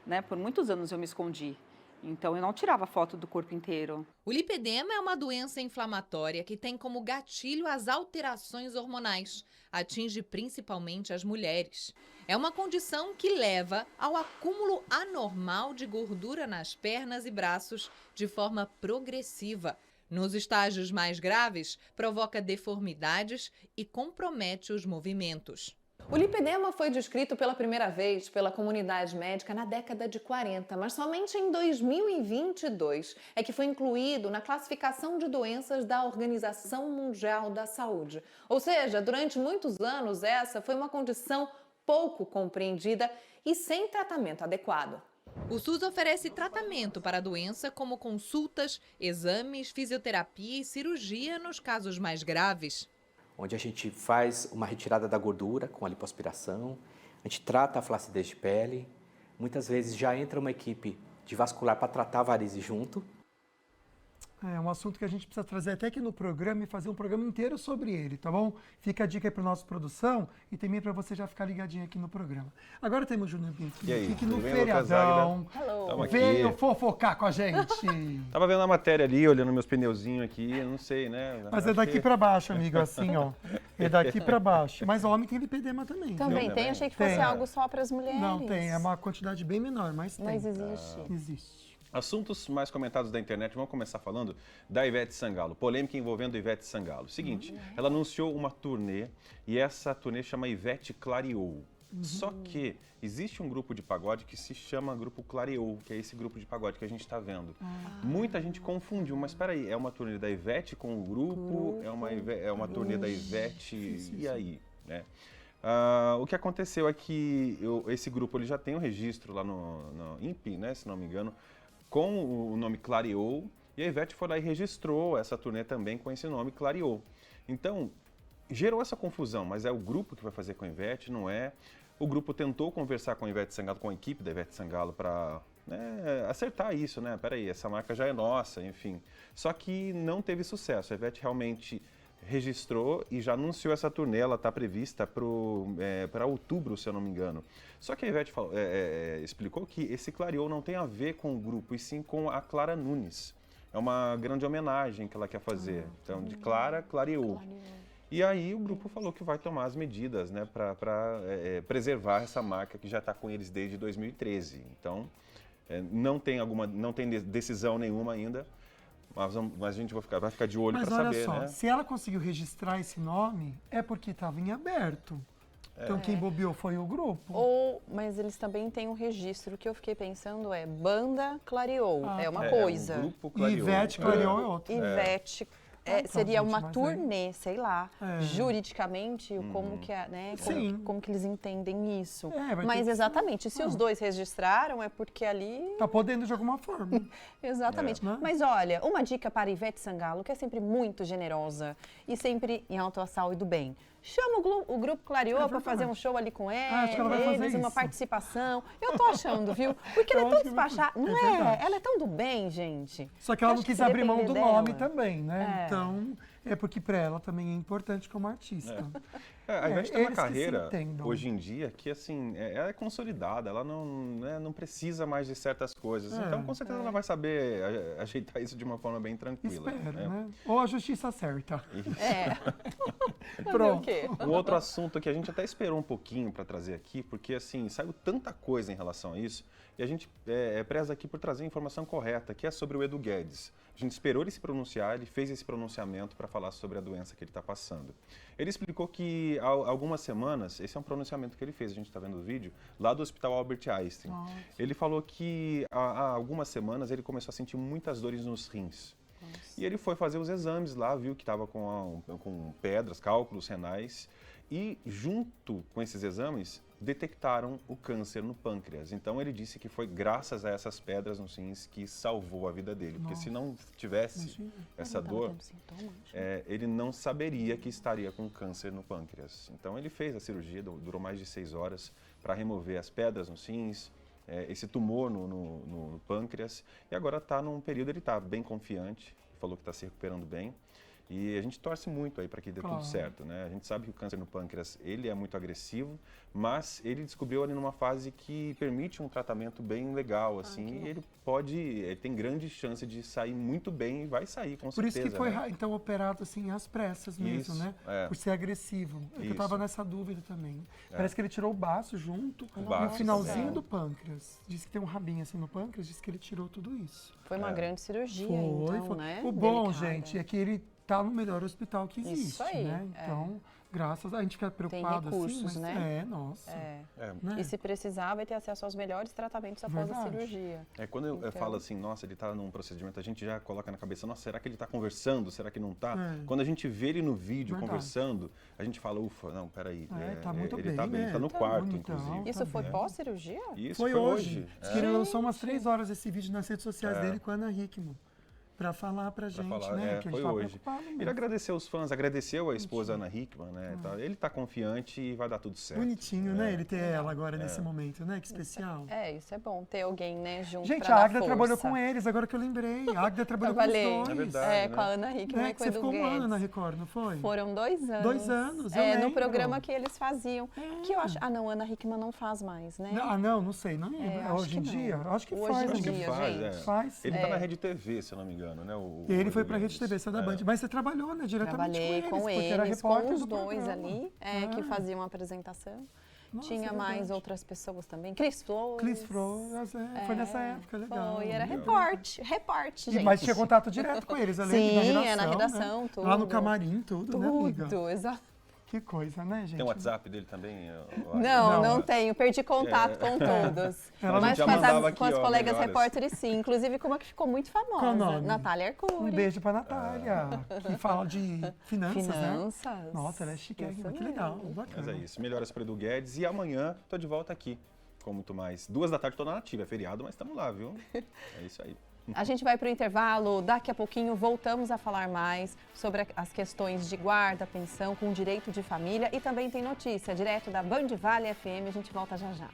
né? Por muitos anos eu me escondi. Então, eu não tirava foto do corpo inteiro. O lipedema é uma doença inflamatória que tem como gatilho as alterações hormonais. Atinge principalmente as mulheres. É uma condição que leva ao acúmulo anormal de gordura nas pernas e braços de forma progressiva. Nos estágios mais graves, provoca deformidades e compromete os movimentos. O lipedema foi descrito pela primeira vez pela comunidade médica na década de 40, mas somente em 2022 é que foi incluído na classificação de doenças da Organização Mundial da Saúde. Ou seja, durante muitos anos essa foi uma condição pouco compreendida e sem tratamento adequado. O SUS oferece tratamento para a doença, como consultas, exames, fisioterapia e cirurgia nos casos mais graves. Onde a gente faz uma retirada da gordura com a lipoaspiração, a gente trata a flacidez de pele, muitas vezes já entra uma equipe de vascular para tratar a varize junto. É um assunto que a gente precisa trazer até aqui no programa e fazer um programa inteiro sobre ele, tá bom? Fica a dica aí para nossa produção e também para você já ficar ligadinho aqui no programa. Agora temos o Júnior Pinto aqui que no feriadão veio fofocar com a gente. Tava vendo a matéria ali, olhando meus pneuzinhos aqui, eu não sei, né? Mas é daqui para baixo, amigo, assim, ó. É daqui para baixo. Mas homem tem lipedema também. Também tem? Achei que fosse algo só para as mulheres. Não, tem. É uma quantidade bem menor, mas tem. Mas existe. Existe. Assuntos mais comentados da internet, vamos começar falando da Ivete Sangalo, polêmica envolvendo Ivete Sangalo. Seguinte, ela anunciou uma turnê e essa turnê chama Ivete Clareou. Só que existe um grupo de pagode que se chama Grupo Clareou, que é esse grupo de pagode que a gente está vendo. Muita gente confundiu, mas espera aí, é uma turnê da Ivete com o grupo, é uma turnê da Ivete, e aí, né? O que aconteceu é que esse grupo ele já tem um registro lá no INPE, né, se não me engano, com o nome Clareou, e a Ivete foi lá e registrou essa turnê também com esse nome Clareou. Então, gerou essa confusão, mas é o grupo que vai fazer com a Ivete, não é? O grupo tentou conversar com a Ivete Sangalo, com a equipe da Ivete Sangalo para acertar isso, né? Peraí, essa marca já é nossa, enfim. Só que não teve sucesso, a Ivete realmente registrou e já anunciou essa turnê, ela está prevista para outubro, se eu não me engano. Só que a Ivete explicou que esse Clareou não tem a ver com o grupo, e sim com a Clara Nunes. É uma grande homenagem que ela quer fazer. Então, de Clara, Clareou. E aí o grupo falou que vai tomar as medidas, né, para preservar essa marca que já está com eles desde 2013. Então, não tem decisão nenhuma ainda. Mas a gente vai ficar de olho para saber, né? Mas olha só, se ela conseguiu registrar esse nome, é porque estava em aberto. Então quem bobeou foi o grupo. Mas eles também têm um registro. O que eu fiquei pensando é Banda Clareou, é uma coisa. O grupo Clareou. Ivete Clareou é outro. Ivete seria uma turnê, sei lá, juridicamente, como que é, né? Como que eles entendem isso. Mas exatamente, se os dois registraram, é porque ali... Tá podendo de alguma forma. Exatamente. Mas olha, uma dica para Ivete Sangalo, que é sempre muito generosa e sempre em alto astral e do bem. Chama o Grupo Clareou para fazer um show ali com eles, uma participação. Eu tô achando, viu? Porque ela é tão despachada. Não é? Ela é tão do bem, gente. Só que ela não quis abrir mão do nome também, né? Então, é porque para ela também é importante como artista. A Ivete tem uma carreira, hoje em dia, que assim, ela é consolidada, ela não precisa mais de certas coisas. Então, com certeza, ela vai saber ajeitar isso de uma forma bem tranquila. Espero, né? Ou a justiça certa. Pronto. Um outro assunto que a gente até esperou um pouquinho para trazer aqui, porque assim, saiu tanta coisa em relação a isso, e a gente preza aqui por trazer a informação correta, que é sobre o Edu Guedes. A gente esperou ele se pronunciar, ele fez esse pronunciamento para falar sobre a doença que ele está passando. Ele explicou que há algumas semanas, esse é um pronunciamento que ele fez, a gente está vendo o vídeo, lá do Hospital Albert Einstein. Ele falou que há algumas semanas ele começou a sentir muitas dores nos rins. E ele foi fazer os exames lá, viu que estava com pedras, cálculos renais, e junto com esses exames detectaram o câncer no pâncreas. Então ele disse que foi graças a essas pedras nos rins que salvou a vida dele, porque se não tivesse essa dor, ele não saberia que estaria com câncer no pâncreas. Então ele fez a cirurgia, durou mais de 6 horas para remover as pedras nos rins, esse tumor no pâncreas, e agora está num período, ele está bem confiante, falou que está se recuperando bem, e a gente torce muito aí para que dê tudo certo, né? A gente sabe que o câncer no pâncreas, ele é muito agressivo, mas ele descobriu ali numa fase que permite um tratamento bem legal, assim, e ele tem grande chance de sair muito bem e vai sair, com certeza. Por isso que foi, então, operado assim às pressas mesmo, né? Por ser agressivo. Eu estava nessa dúvida também. Parece que ele tirou o baço junto e o finalzinho do pâncreas. Diz que tem um rabinho assim no pâncreas, diz que ele tirou tudo isso. Foi uma grande cirurgia, então, né? O bom, gente, é que ele tá no melhor hospital que existe, né? Então, Graças a gente fica preocupado tem recursos, assim, mas né? Nossa. Né? Né? E se precisar, vai ter acesso aos melhores tratamentos após a cirurgia. Quando eu falo assim, nossa, ele está num procedimento, a gente já coloca na cabeça, nossa, será que ele está conversando? Será que não está? Quando a gente vê ele no vídeo conversando, a gente fala, ufa, não, peraí. Tá muito ele bem, está bem, né? está no Tá quarto, muito, inclusive. Isso foi pós-cirurgia? Isso foi hoje. Diz que ele É. lançou umas 3 horas esse vídeo nas redes sociais dele com a Ana Hickman. Pra falar pra gente, né? Que a gente foi tá hoje. preocupado. Ele agradeceu os fãs, agradeceu a esposa Ana Hickman, né? Ele tá confiante e vai dar tudo certo. Bonitinho, né? Ele ter ela agora nesse momento, né? Que especial. Isso é bom, ter alguém, né, junto gente, pra a dar Agda força. trabalhou com eles, agora que eu lembrei. A Agda trabalhou com os dois. É verdade, com a Ana Hickman e com o Você Edu ficou um Guedes. ano na Record, não foi? Foram 2 anos. 2 anos, eu no lembro. programa que eles faziam. Que eu acho... não, Ana Hickman não faz mais, né? Não sei, não lembro. Hoje em dia? Acho que faz. Acho que faz. Ele tá na Rede TV, se eu não me engano, né? Ele foi pra Rede TV, você é da Band. Mas você trabalhou, né, diretamente com eles, porque era repórter com os do dois programa. ali, que faziam a apresentação. Nossa, tinha mais outras pessoas também. Cris Flores. Foi nessa época, legal. Foi, era repórter, gente. Mas tinha contato direto com eles, além da redação. Sim, na redação, né? tudo. Lá no camarim, tudo, né, amiga? Tudo, exato. Que coisa, né, gente? Tem o WhatsApp dele também? Não tenho. Perdi contato com todos. Mas com as colegas repórteres, sim. Inclusive, com uma que ficou muito famosa, Natália Arcuri. Um beijo pra Natália, que fala de finanças, né? Nossa, ela é chiquérrima, que legal, bacana. Mas é isso, melhoras para Edu Guedes e amanhã tô de volta aqui com muito mais. 2 da tarde tô na Nativa, é feriado, mas estamos lá, viu? É isso aí. A gente vai para o intervalo, daqui a pouquinho voltamos a falar mais sobre as questões de guarda, pensão, com direito de família e também tem notícia direto da Band Vale FM, a gente volta já já.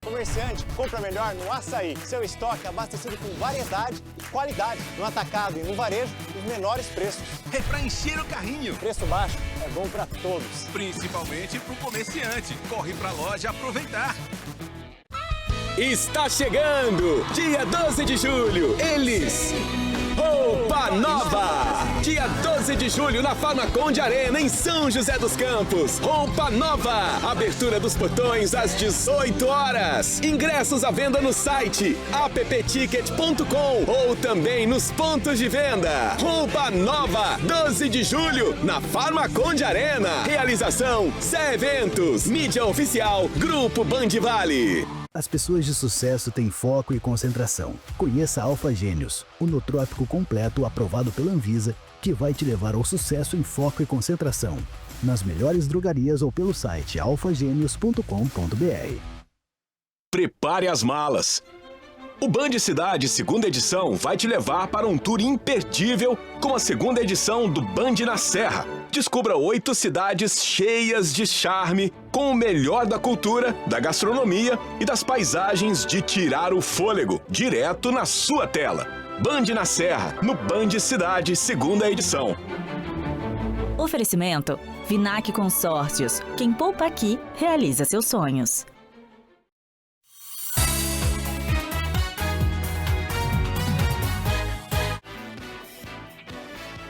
Comerciante, compra melhor no Açaí. Seu estoque abastecido com variedade e qualidade. No atacado e no varejo, os menores preços. É pra encher o carrinho. Preço baixo é bom pra todos. Principalmente pro comerciante. Corre pra loja aproveitar. Está chegando! Dia 12 de julho, eles... Roupa Nova! Dia 12 de julho na Farmaconde Arena, em São José dos Campos. Roupa Nova! Abertura dos portões às 18 horas. Ingressos à venda no site appticket.com ou também nos pontos de venda. Roupa Nova! 12 de julho na Farmaconde Arena. Realização Zé Eventos. Mídia oficial Grupo Band Vale. As pessoas de sucesso têm foco e concentração. Conheça a Alpha Gênios, o nootrópico completo aprovado pela Anvisa, que vai te levar ao sucesso em foco e concentração. Nas melhores drogarias ou pelo site alfagenios.com.br. Prepare as malas. O Band Cidade segunda edição vai te levar para um tour imperdível com a segunda edição do Band na Serra. Descubra 8 cidades cheias de charme, com o melhor da cultura, da gastronomia e das paisagens de tirar o fôlego, direto na sua tela. Band na Serra, no Band Cidade segunda edição. Oferecimento: Vinac Consórcios. Quem poupa aqui, realiza seus sonhos.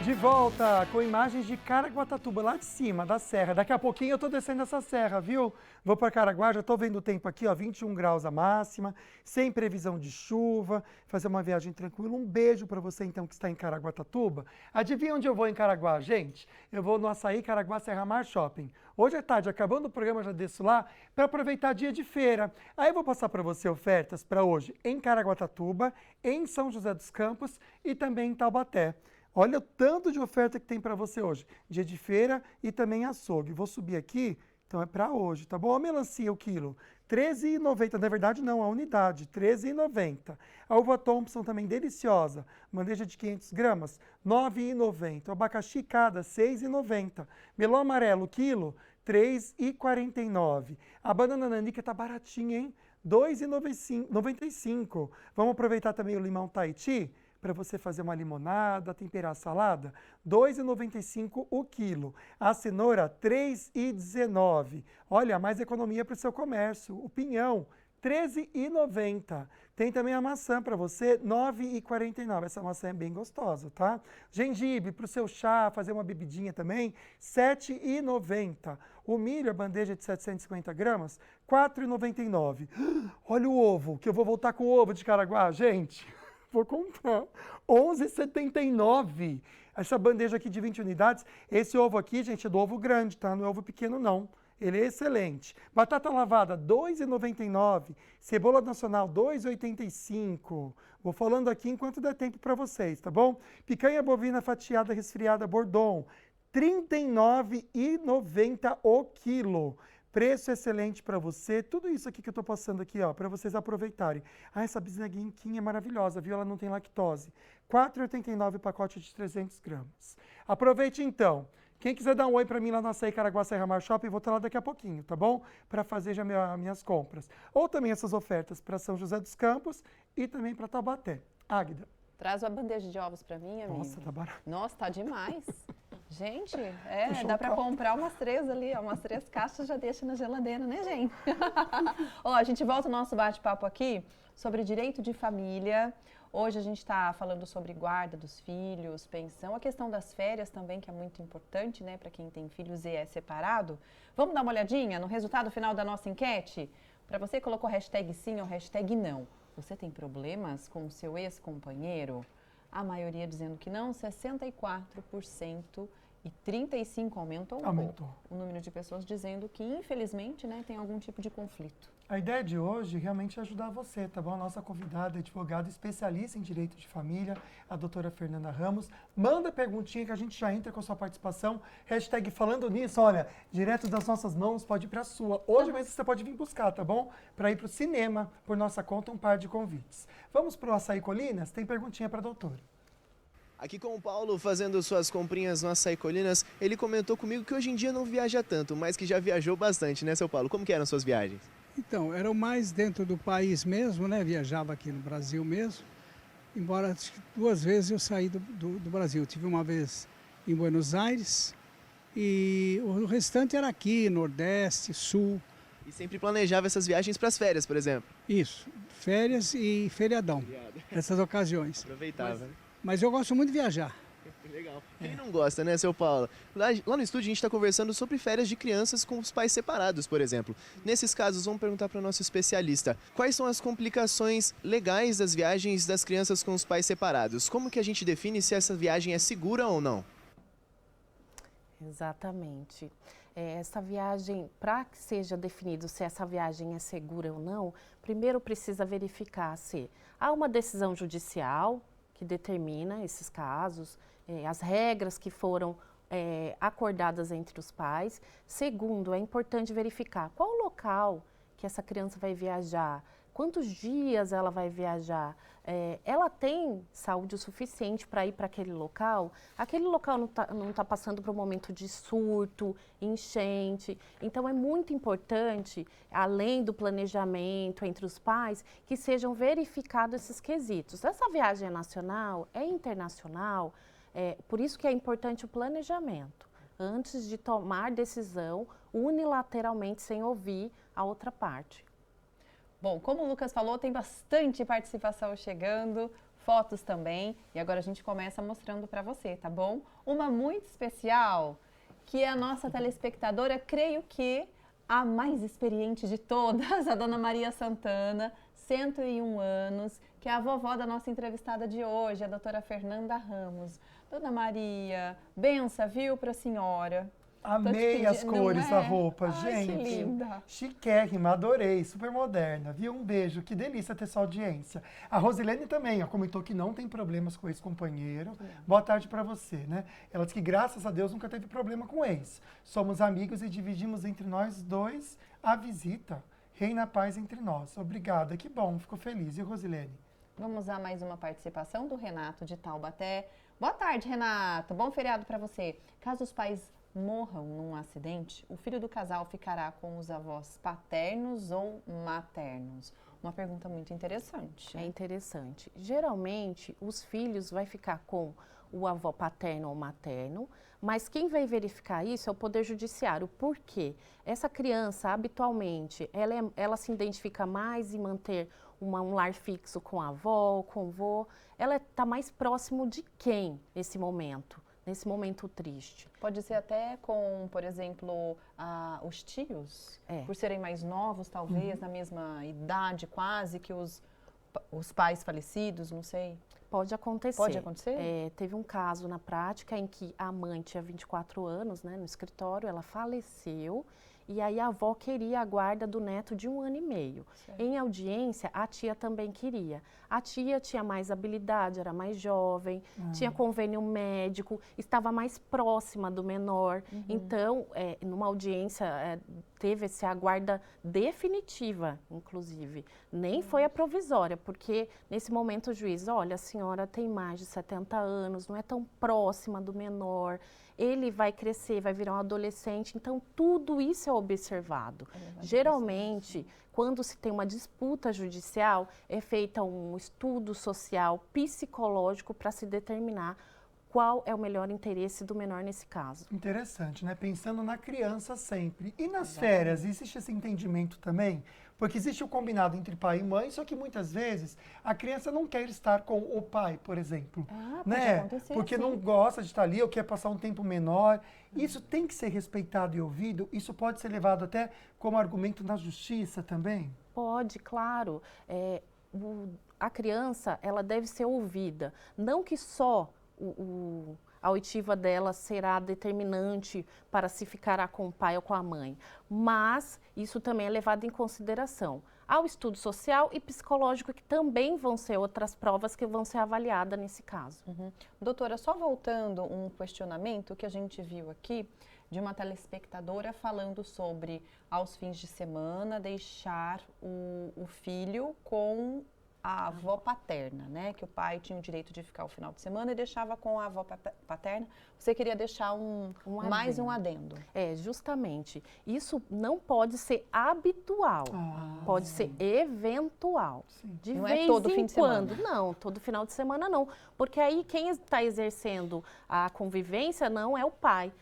De volta com imagens de Caraguatatuba, lá de cima, da serra. Daqui a pouquinho eu tô descendo essa serra, viu? Vou para Caraguá, já tô vendo o tempo aqui, ó, 21 graus a máxima, sem previsão de chuva, fazer uma viagem tranquila. Um beijo para você, então, que está em Caraguatatuba. Adivinha onde eu vou em Caraguá, gente? Eu vou no Açaí Caraguá Serra Mar Shopping. Hoje é tarde, acabando o programa, já desço lá para aproveitar dia de feira. Aí eu vou passar para você ofertas para hoje em Caraguatatuba, em São José dos Campos e também em Taubaté. Olha o tanto de oferta que tem para você hoje. Dia de feira e também açougue. Vou subir aqui, então é para hoje, tá bom? A melancia, o quilo, R$13,90. Na verdade, não, a unidade, R$13,90. A uva Thompson também deliciosa. Bandeja de 500 gramas, R$9,90. O abacaxi cada, R$6,90. Melão amarelo, quilo, R$3,49. A banana nanica tá baratinha, hein? R$2,95. Vamos aproveitar também o limão Tahiti para você fazer uma limonada, temperar a salada, R$2,95 o quilo. A cenoura, R$3,19. Olha, mais economia para o seu comércio. O pinhão, R$13,90. Tem também a maçã para você, R$9,49. Essa maçã é bem gostosa, tá? Gengibre para o seu chá, fazer uma bebidinha também, R$7,90. O milho, a bandeja de 750 gramas, R$ 4,99. Olha o ovo, que eu vou voltar com o ovo de Caraguá, gente. Vou comprar. R$ 11,79. Essa bandeja aqui de 20 unidades. Esse ovo aqui, gente, é do ovo grande, tá? Não é ovo pequeno, não. Ele é excelente. Batata lavada, R$ 2,99. Cebola nacional, R$ 2,85. Vou falando aqui enquanto der tempo para vocês, tá bom? Picanha bovina fatiada resfriada Bordon, R$ 39,90 o quilo. Preço excelente para você. Tudo isso aqui que eu estou passando aqui, ó, para vocês aproveitarem. Ah, essa bisnaguinha é maravilhosa, viu? Ela não tem lactose. R$ 4,89 o pacote de 300 gramas. Aproveite então. Quem quiser dar um oi para mim lá no Açaí Caraguá Serra Mar Shopping, vou estar lá daqui a pouquinho, tá bom? Para fazer já minhas compras. Ou também essas ofertas para São José dos Campos e também para Taubaté. Águida. Traz uma bandeja de ovos para mim, amiga. Nossa, tá barato. Nossa, tá demais. Gente, dá para comprar umas 3 ali, ó, umas 3 caixas, já deixa na geladeira, né, gente? Ó, a gente volta ao nosso bate-papo aqui sobre direito de família. Hoje a gente está falando sobre guarda dos filhos, pensão, a questão das férias também, que é muito importante, né, para quem tem filhos e é separado. Vamos dar uma olhadinha no resultado final da nossa enquete? Para você que colocou hashtag sim ou hashtag não, você tem problemas com o seu ex-companheiro? A maioria dizendo que não, 64%. E 35% aumentou um pouco o número de pessoas dizendo que, infelizmente, né, tem algum tipo de conflito. A ideia de hoje realmente é ajudar você, tá bom? A nossa convidada é advogada especialista em direito de família, a doutora Fernanda Ramos. Manda perguntinha que a gente já entra com a sua participação. Hashtag falando nisso, olha, direto das nossas mãos, pode ir para a sua. Hoje mesmo você pode vir buscar, tá bom? Para ir para o cinema, por nossa conta, um par de convites. Vamos para o Açaí Colinas? Tem perguntinha para a doutora. Aqui com o Paulo, fazendo suas comprinhas no Açaí Colinas, ele comentou comigo que hoje em dia não viaja tanto, mas que já viajou bastante, né, seu Paulo? Como que eram suas viagens? Então, eram mais dentro do país mesmo, né? Viajava aqui no Brasil mesmo, embora 2 vezes eu saí do Brasil. Tive uma vez em Buenos Aires e o restante era aqui, Nordeste, Sul. E sempre planejava essas viagens para as férias, por exemplo? Isso, férias e feriadão, essas ocasiões. Aproveitava. Mas eu gosto muito de viajar. Legal. Quem não gosta, né, seu Paulo? Lá no estúdio a gente está conversando sobre férias de crianças com os pais separados, por exemplo. Nesses casos, vamos perguntar para o nosso especialista. Quais são as complicações legais das viagens das crianças com os pais separados? Como que a gente define se essa viagem é segura ou não? Exatamente. Essa viagem, para que seja definido se essa viagem é segura ou não, primeiro precisa verificar se há uma decisão judicial que determina esses casos, as regras que foram acordadas entre os pais. Segundo, é importante verificar qual o local que essa criança vai viajar, quantos dias ela vai viajar, ela tem saúde o suficiente para ir para aquele local não está passando por um momento de surto, enchente. Então é muito importante, além do planejamento entre os pais, que sejam verificados esses quesitos. Essa viagem é nacional, é internacional, por isso que é importante o planejamento, antes de tomar decisão unilateralmente sem ouvir a outra parte. Bom, como o Lucas falou, tem bastante participação chegando, fotos também, e agora a gente começa mostrando para você, tá bom? Uma muito especial, que é a nossa telespectadora, creio que a mais experiente de todas, a dona Maria Santana, 101 anos, que é a vovó da nossa entrevistada de hoje, a doutora Fernanda Ramos. Dona Maria, benção, viu, para a senhora. Amei as cores da roupa, Ai, gente. Que linda. Chiquérrima, adorei, super moderna, viu? Um beijo, que delícia ter sua audiência. A Rosilene também, ó, comentou que não tem problemas com o ex-companheiro. Boa tarde para você, né? Ela disse que graças a Deus nunca teve problema com o ex. Somos amigos e dividimos entre nós dois a visita. Reina a paz entre nós. Obrigada, que bom, fico feliz. E Rosilene? Vamos a mais uma participação do Renato de Taubaté. Boa tarde, Renato. Bom feriado para você. Caso os pais morram num acidente, o filho do casal ficará com os avós paternos ou maternos? Uma pergunta muito interessante. É interessante. Geralmente, os filhos vão ficar com o avô paterno ou materno, mas quem vai verificar isso é o Poder Judiciário. Por quê? Essa criança, habitualmente, ela se identifica mais em manter um lar fixo com a avó, com o vô. Ela está mais próximo de quem nesse momento? nesse momento triste. Pode ser até com, por exemplo, os tios, por serem mais novos, talvez, na mesma idade quase que os pais falecidos, não sei. Pode acontecer. Pode acontecer? Teve um caso na prática em que a mãe tinha 24 anos, né, no escritório, ela faleceu e aí a avó queria a guarda do neto de 1 ano e meio. Certo. Em audiência, a tia também queria. A tia tinha mais habilidade, era mais jovem, tinha convênio médico, estava mais próxima do menor. Então, numa audiência, teve-se a guarda definitiva, inclusive. Nem foi a provisória, porque nesse momento o juiz, olha, a senhora tem mais de 70 anos, não é tão próxima do menor, ele vai crescer, vai virar um adolescente, então tudo isso é observado. Geralmente, quando se tem uma disputa judicial, é feita um estudo social, psicológico, para se determinar qual é o melhor interesse do menor nesse caso. Interessante, né? Pensando na criança sempre. E nas férias, existe esse entendimento também? Porque existe o combinado entre pai e mãe, só que muitas vezes a criança não quer estar com o pai, por exemplo. Né? Porque não gosta de estar ali ou quer passar um tempo menor. Isso tem que ser respeitado e ouvido? Isso pode ser levado até como argumento na justiça também? Pode, claro. A criança, ela deve ser ouvida. Não que só a oitiva dela será determinante para se ficará com o pai ou com a mãe, mas isso também é levado em consideração. Há o estudo social e psicológico, que também vão ser outras provas que vão ser avaliadas nesse caso. Doutora, só voltando um questionamento que a gente viu aqui de uma telespectadora falando sobre, aos fins de semana, deixar o filho com a avó paterna, né? Que o pai tinha o direito de ficar o final de semana e deixava com a avó paterna. Você queria deixar mais um adendo. Justamente. Isso não pode ser habitual, pode ser eventual. De não vez é todo em fim de quando. semana. Não, todo final de semana não. Porque aí quem está exercendo a convivência não é o pai.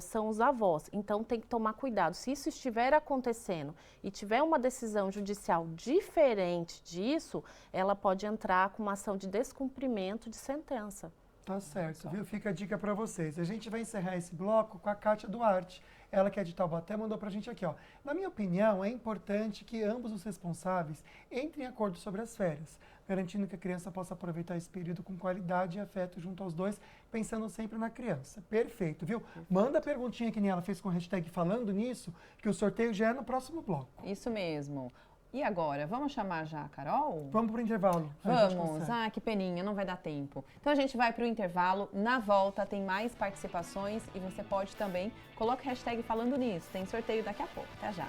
São os avós, então tem que tomar cuidado. Se isso estiver acontecendo e tiver uma decisão judicial diferente disso, ela pode entrar com uma ação de descumprimento de sentença. Tá certo, viu? Fica a dica para vocês. A gente vai encerrar esse bloco com a Kátia Duarte. Ela que é de Taubaté, mandou pra gente aqui, ó. Na minha opinião, é importante que ambos os responsáveis entrem em acordo sobre as férias, garantindo que a criança possa aproveitar esse período com qualidade e afeto junto aos dois, pensando sempre na criança. Perfeito, viu? Manda a perguntinha que nem ela fez com a hashtag falando nisso, que o sorteio já é no próximo bloco. Isso mesmo. E agora, vamos chamar já a Carol? Vamos para o intervalo. Vamos. Que peninha, não vai dar tempo. Então a gente vai para o intervalo. Na volta tem mais participações e você pode também coloca a hashtag falando nisso. Tem sorteio daqui a pouco. Até já.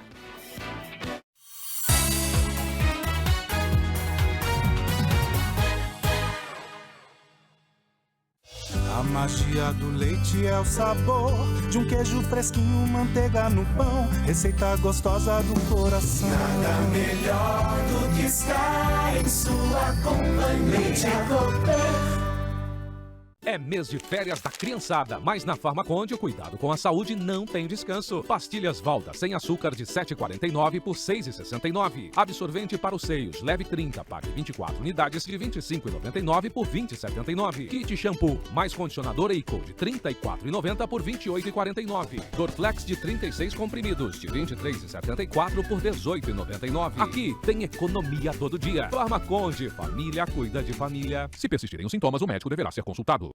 A magia do leite é o sabor de um queijo fresquinho, manteiga no pão, receita gostosa do coração. Nada melhor do que estar em sua companhia. É mês de férias da criançada, mas na Farmaconde o cuidado com a saúde não tem descanso. Pastilhas Valda sem açúcar de R$ 7,49 por R$ 6,69. Absorvente para os seios, leve 30, pague 24 unidades de R$ 25,99 por R$ 20,79. Kit shampoo, mais condicionador Eiko de R$ 34,90 por R$ 28,49. Dorflex de 36 comprimidos de R$ 23,74 por R$ 18,99. Aqui tem economia todo dia. Farmaconde, família cuida de família. Se persistirem os sintomas, o médico deverá ser consultado.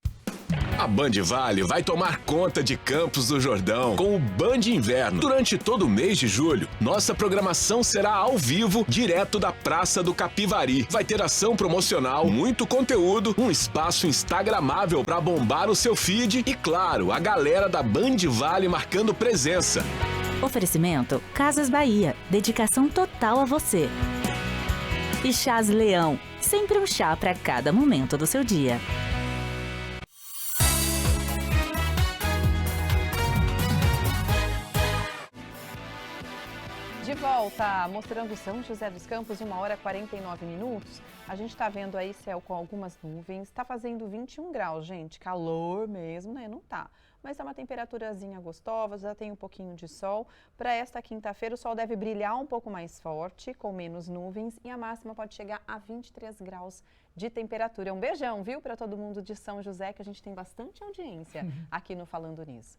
A Band Vale vai tomar conta de Campos do Jordão com o Band Inverno. Durante todo o mês de julho, nossa programação será ao vivo, direto da Praça do Capivari. Vai ter ação promocional, muito conteúdo, um espaço instagramável para bombar o seu feed e, claro, a galera da Band Vale marcando presença. Oferecimento Casas Bahia, dedicação total a você. E Chás Leão, sempre um chá para cada momento do seu dia. De volta, mostrando São José dos Campos, 1h49. A gente está vendo aí céu com algumas nuvens. Está fazendo 21 graus, gente. Calor mesmo, né? Não tá. mas está uma temperaturazinha gostosa, já tem um pouquinho de sol. Para esta quinta-feira, o sol deve brilhar um pouco mais forte, com menos nuvens, e a máxima pode chegar a 23 graus de temperatura. Um beijão, viu, para todo mundo de São José, que a gente tem bastante audiência aqui no Falando Nisso.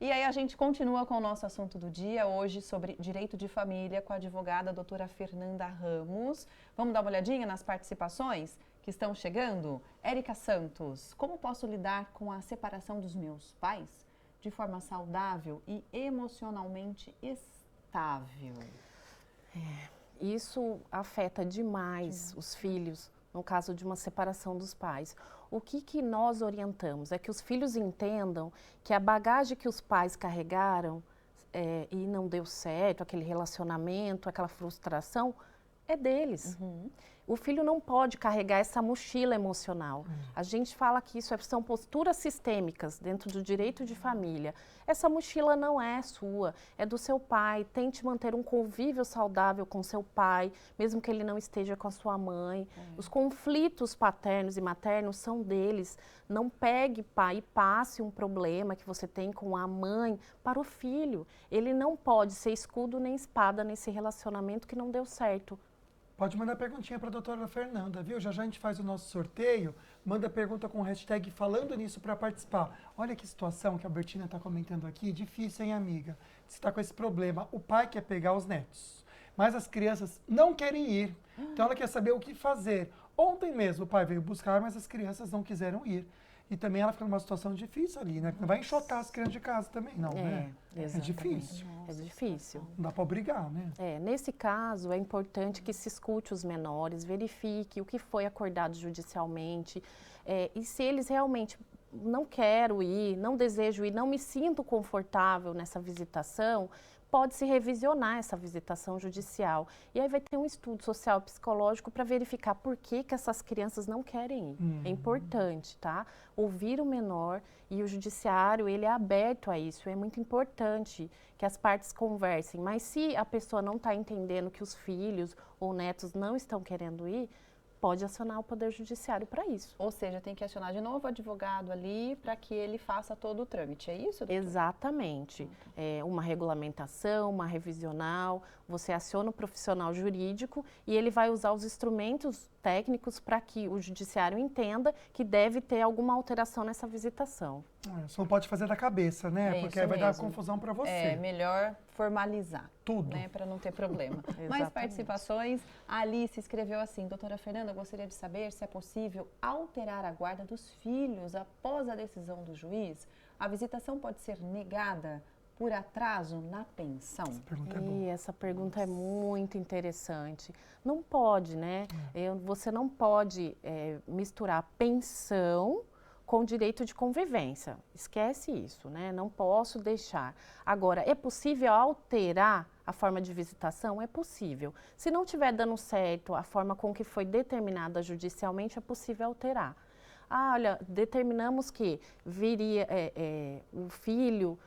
E aí a gente continua com o nosso assunto do dia, hoje sobre direito de família, com a advogada doutora Fernanda Ramos. Vamos dar uma olhadinha nas participações que estão chegando? Érica Santos, como posso lidar com a separação dos meus pais de forma saudável e emocionalmente estável? Isso afeta demais os filhos, no caso de uma separação dos pais. O que nós orientamos é que os filhos entendam que a bagagem que os pais carregaram e não deu certo, aquele relacionamento, aquela frustração, é deles. O filho não pode carregar essa mochila emocional. A gente fala que isso são posturas sistêmicas dentro do direito de família. Essa mochila não é sua, é do seu pai. Tente manter um convívio saudável com seu pai, mesmo que ele não esteja com a sua mãe. Os conflitos paternos e maternos são deles. Não pegue, pai, e passe um problema que você tem com a mãe para o filho. Ele não pode ser escudo nem espada nesse relacionamento que não deu certo. Pode mandar perguntinha para a doutora Fernanda, viu? Já já a gente faz o nosso sorteio, manda pergunta com o hashtag falando nisso para participar. Olha que situação que a Bertina está comentando aqui, difícil, hein, amiga? Você está com esse problema, o pai quer pegar os netos, mas as crianças não querem ir, então ela quer saber o que fazer. Ontem mesmo o pai veio buscar, mas as crianças não quiseram ir. E também ela fica numa situação difícil ali, né? Não vai enxotar as crianças de casa também, não, né? É difícil. É difícil. Não dá para obrigar, né? Nesse caso, é importante que se escute os menores, verifique o que foi acordado judicialmente. E se eles realmente não querem ir, não desejam ir, não me sinto confortável nessa visitação, pode-se revisionar essa visitação judicial. E aí vai ter um estudo social e psicológico para verificar por que essas crianças não querem ir. É importante, tá? Ouvir o menor, e o judiciário, ele é aberto a isso. É muito importante que as partes conversem. Mas se a pessoa não está entendendo que os filhos ou netos não estão querendo ir, pode acionar o Poder Judiciário para isso. Ou seja, tem que acionar de novo o advogado ali para que ele faça todo o trâmite, é isso, doutor? Exatamente. Uma regulamentação, uma revisional, você aciona o profissional jurídico e ele vai usar os instrumentos técnicos para que o judiciário entenda que deve ter alguma alteração nessa visitação. Só não pode fazer da cabeça, né? Porque aí vai dar confusão para você. É melhor formalizar. Tudo. Né? Para não ter problema. Mais participações. A Alice escreveu assim: doutora Fernanda, gostaria de saber se é possível alterar a guarda dos filhos após a decisão do juiz. A visitação pode ser negada por atraso na pensão? Essa pergunta é boa. Essa pergunta é muito interessante. Não pode, né? Você não pode misturar pensão com direito de convivência. Esquece isso, né? Não posso deixar. Agora, é possível alterar a forma de visitação? É possível. Se não estiver dando certo a forma com que foi determinada judicialmente, é possível alterar. Olha, determinamos que viria o filho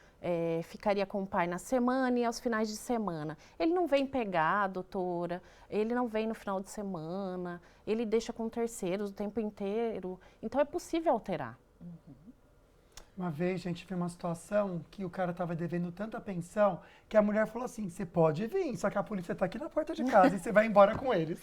ficaria com o pai na semana e aos finais de semana. Ele não vem pegar, doutora, ele não vem no final de semana, ele deixa com terceiros o tempo inteiro. Então, é possível alterar. Uma vez, gente, viu uma situação que o cara estava devendo tanta pensão que a mulher falou assim: você pode vir, só que a polícia está aqui na porta de casa e você vai embora com eles.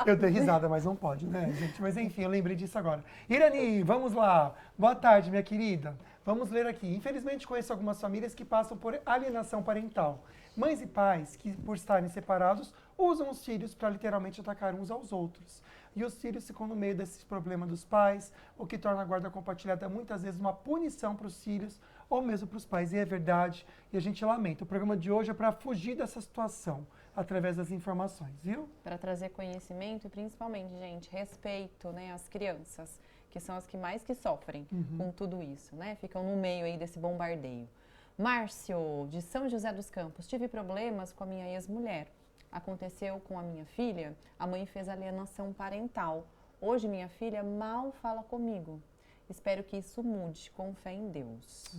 Eu dei risada, mas não pode, né, gente? Mas enfim, eu lembrei disso agora. Irani, vamos lá. Boa tarde, minha querida. Vamos ler aqui. Infelizmente, conheço algumas famílias que passam por alienação parental. Mães e pais que, por estarem separados, usam os filhos para literalmente atacar uns aos outros. E os filhos ficam no meio desse problema dos pais, o que torna a guarda compartilhada muitas vezes uma punição para os filhos ou mesmo para os pais. E é verdade, e a gente lamenta. O programa de hoje é para fugir dessa situação, através das informações, viu? Para trazer conhecimento e principalmente, gente, respeito, né, às crianças, que são as que mais que sofrem com tudo isso, né? Ficam no meio aí desse bombardeio. Márcio, de São José dos Campos, tive problemas com a minha ex-mulher. Aconteceu com a minha filha, a mãe fez alienação parental. Hoje minha filha mal fala comigo. Espero que isso mude, com fé em Deus.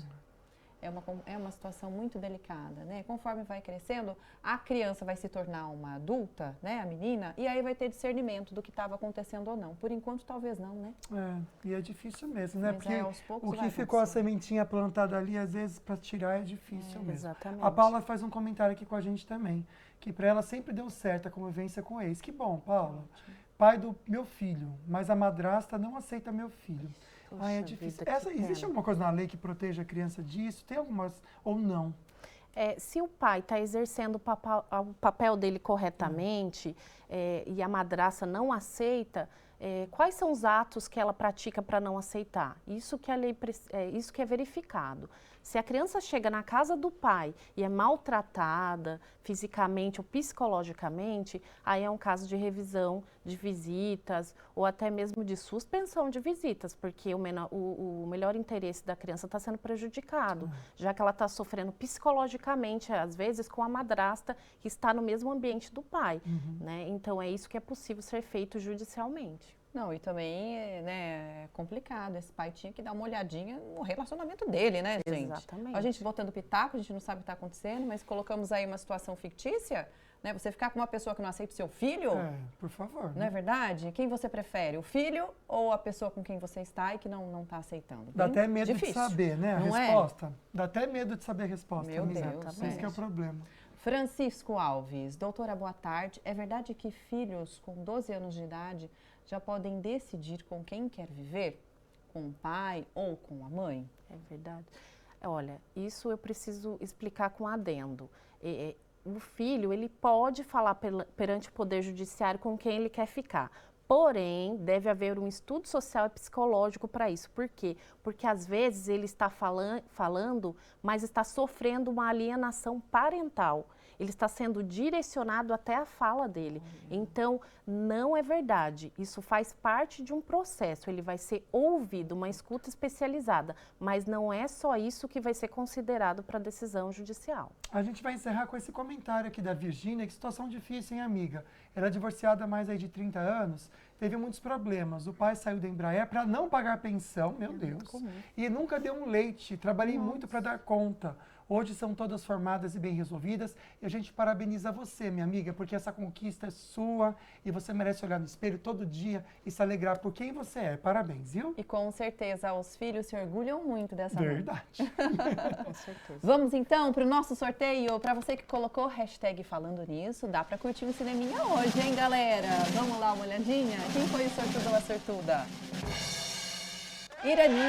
é uma situação muito delicada, né? Conforme vai crescendo, a criança vai se tornar uma adulta, né? A menina, e aí vai ter discernimento do que estava acontecendo ou não. Por enquanto, talvez não, né? E é difícil mesmo, né? Mas Porque aos poucos o que vai ficou a acontecer. sementinha plantada ali, às vezes, para tirar é difícil mesmo. Exatamente. A Paula faz um comentário aqui com a gente também, que para ela sempre deu certo a convivência com o ex. Que bom, Paula. Pai do meu filho, mas a madrasta não aceita meu filho. É difícil. Existe alguma coisa na lei que proteja a criança disso? Tem algumas ou não? Se o pai está exercendo o papel dele corretamente e a madrasta não aceita, quais são os atos que ela pratica para não aceitar? Isso que a lei, isso que é verificado. Se a criança chega na casa do pai e é maltratada fisicamente ou psicologicamente, aí é um caso de revisão de visitas ou até mesmo de suspensão de visitas, porque o melhor interesse da criança está sendo prejudicado, já que ela está sofrendo psicologicamente, às vezes, com a madrasta que está no mesmo ambiente do pai. Né? Então, é isso que é possível ser feito judicialmente. Não, e também é complicado. Esse pai tinha que dar uma olhadinha no relacionamento dele, né, gente? Exatamente. A gente botando pitaco, a gente não sabe o que está acontecendo, mas colocamos aí uma situação fictícia, né? Você ficar com uma pessoa que não aceita o seu filho? Por favor. Não é verdade? Quem você prefere, o filho ou a pessoa com quem você está e que não está aceitando? Dá até medo de saber, né, a resposta. Dá até medo de saber a resposta. Meu Deus, esse que é o problema. Francisco Alves, doutora, boa tarde. É verdade que filhos com 12 anos de idade já podem decidir com quem quer viver? Com o pai ou com a mãe? É verdade. Olha, isso eu preciso explicar com adendo. O filho, ele pode falar perante o Poder Judiciário com quem ele quer ficar. Porém, deve haver um estudo social e psicológico para isso. Por quê? Porque às vezes ele está falando, mas está sofrendo uma alienação parental. Ele está sendo direcionado até a fala dele. Então, não é verdade. Isso faz parte de um processo. Ele vai ser ouvido, uma escuta especializada. Mas não é só isso que vai ser considerado para a decisão judicial. A gente vai encerrar com esse comentário aqui da Virgínia. Que situação difícil, hein, amiga? Ela é divorciada há mais aí de 30 anos. Teve muitos problemas. O pai saiu da Embraer para não pagar pensão, meu Deus. E nunca deu um leite. Trabalhei muito para dar conta. Hoje são todas formadas e bem resolvidas. E a gente parabeniza você, minha amiga, porque essa conquista é sua e você merece olhar no espelho todo dia e se alegrar por quem você é. Parabéns, viu? E com certeza os filhos se orgulham muito dessa mãe. Verdade. Com certeza. Vamos então para o nosso sorteio. Para você que colocou hashtag falando nisso, dá para curtir um cineminha hoje, hein, galera? Vamos lá, uma olhadinha? Quem foi o sortudo ou a sortuda? Irani!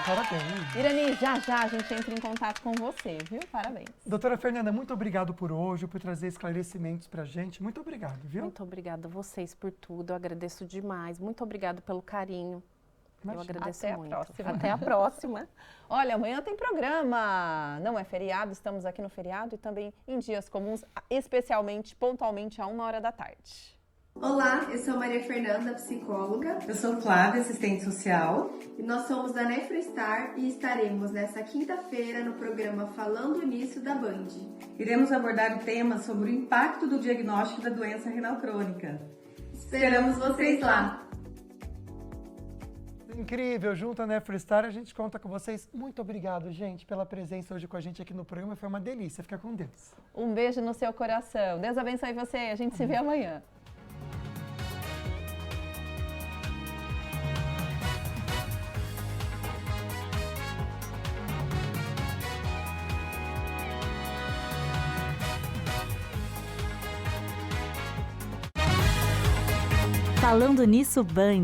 Parabéns! Irani, já a gente entra em contato com você, viu? Parabéns! Doutora Fernanda, muito obrigado por hoje, por trazer esclarecimentos pra gente. Muito obrigado, viu? Muito obrigada a vocês por tudo, eu agradeço demais. Muito obrigado pelo carinho. Eu agradeço muito. Até a próxima. Até a próxima. Olha, amanhã tem programa. Não é feriado, estamos aqui no feriado e também em dias comuns, especialmente, pontualmente, à 1h da tarde. Olá, eu sou Maria Fernanda, psicóloga. Eu sou Flávia, assistente social. E nós somos da Nefrostar e estaremos nesta quinta-feira no programa Falando Nisso da Band. Iremos abordar o tema sobre o impacto do diagnóstico da doença renal crônica. Esperamos vocês lá! Incrível, junto à Nefrostar, a gente conta com vocês. Muito obrigado, gente, pela presença hoje com a gente aqui no programa. Foi uma delícia. Fica com Deus. Um beijo no seu coração. Deus abençoe você. A gente se vê amanhã. Falando Nisso, Band.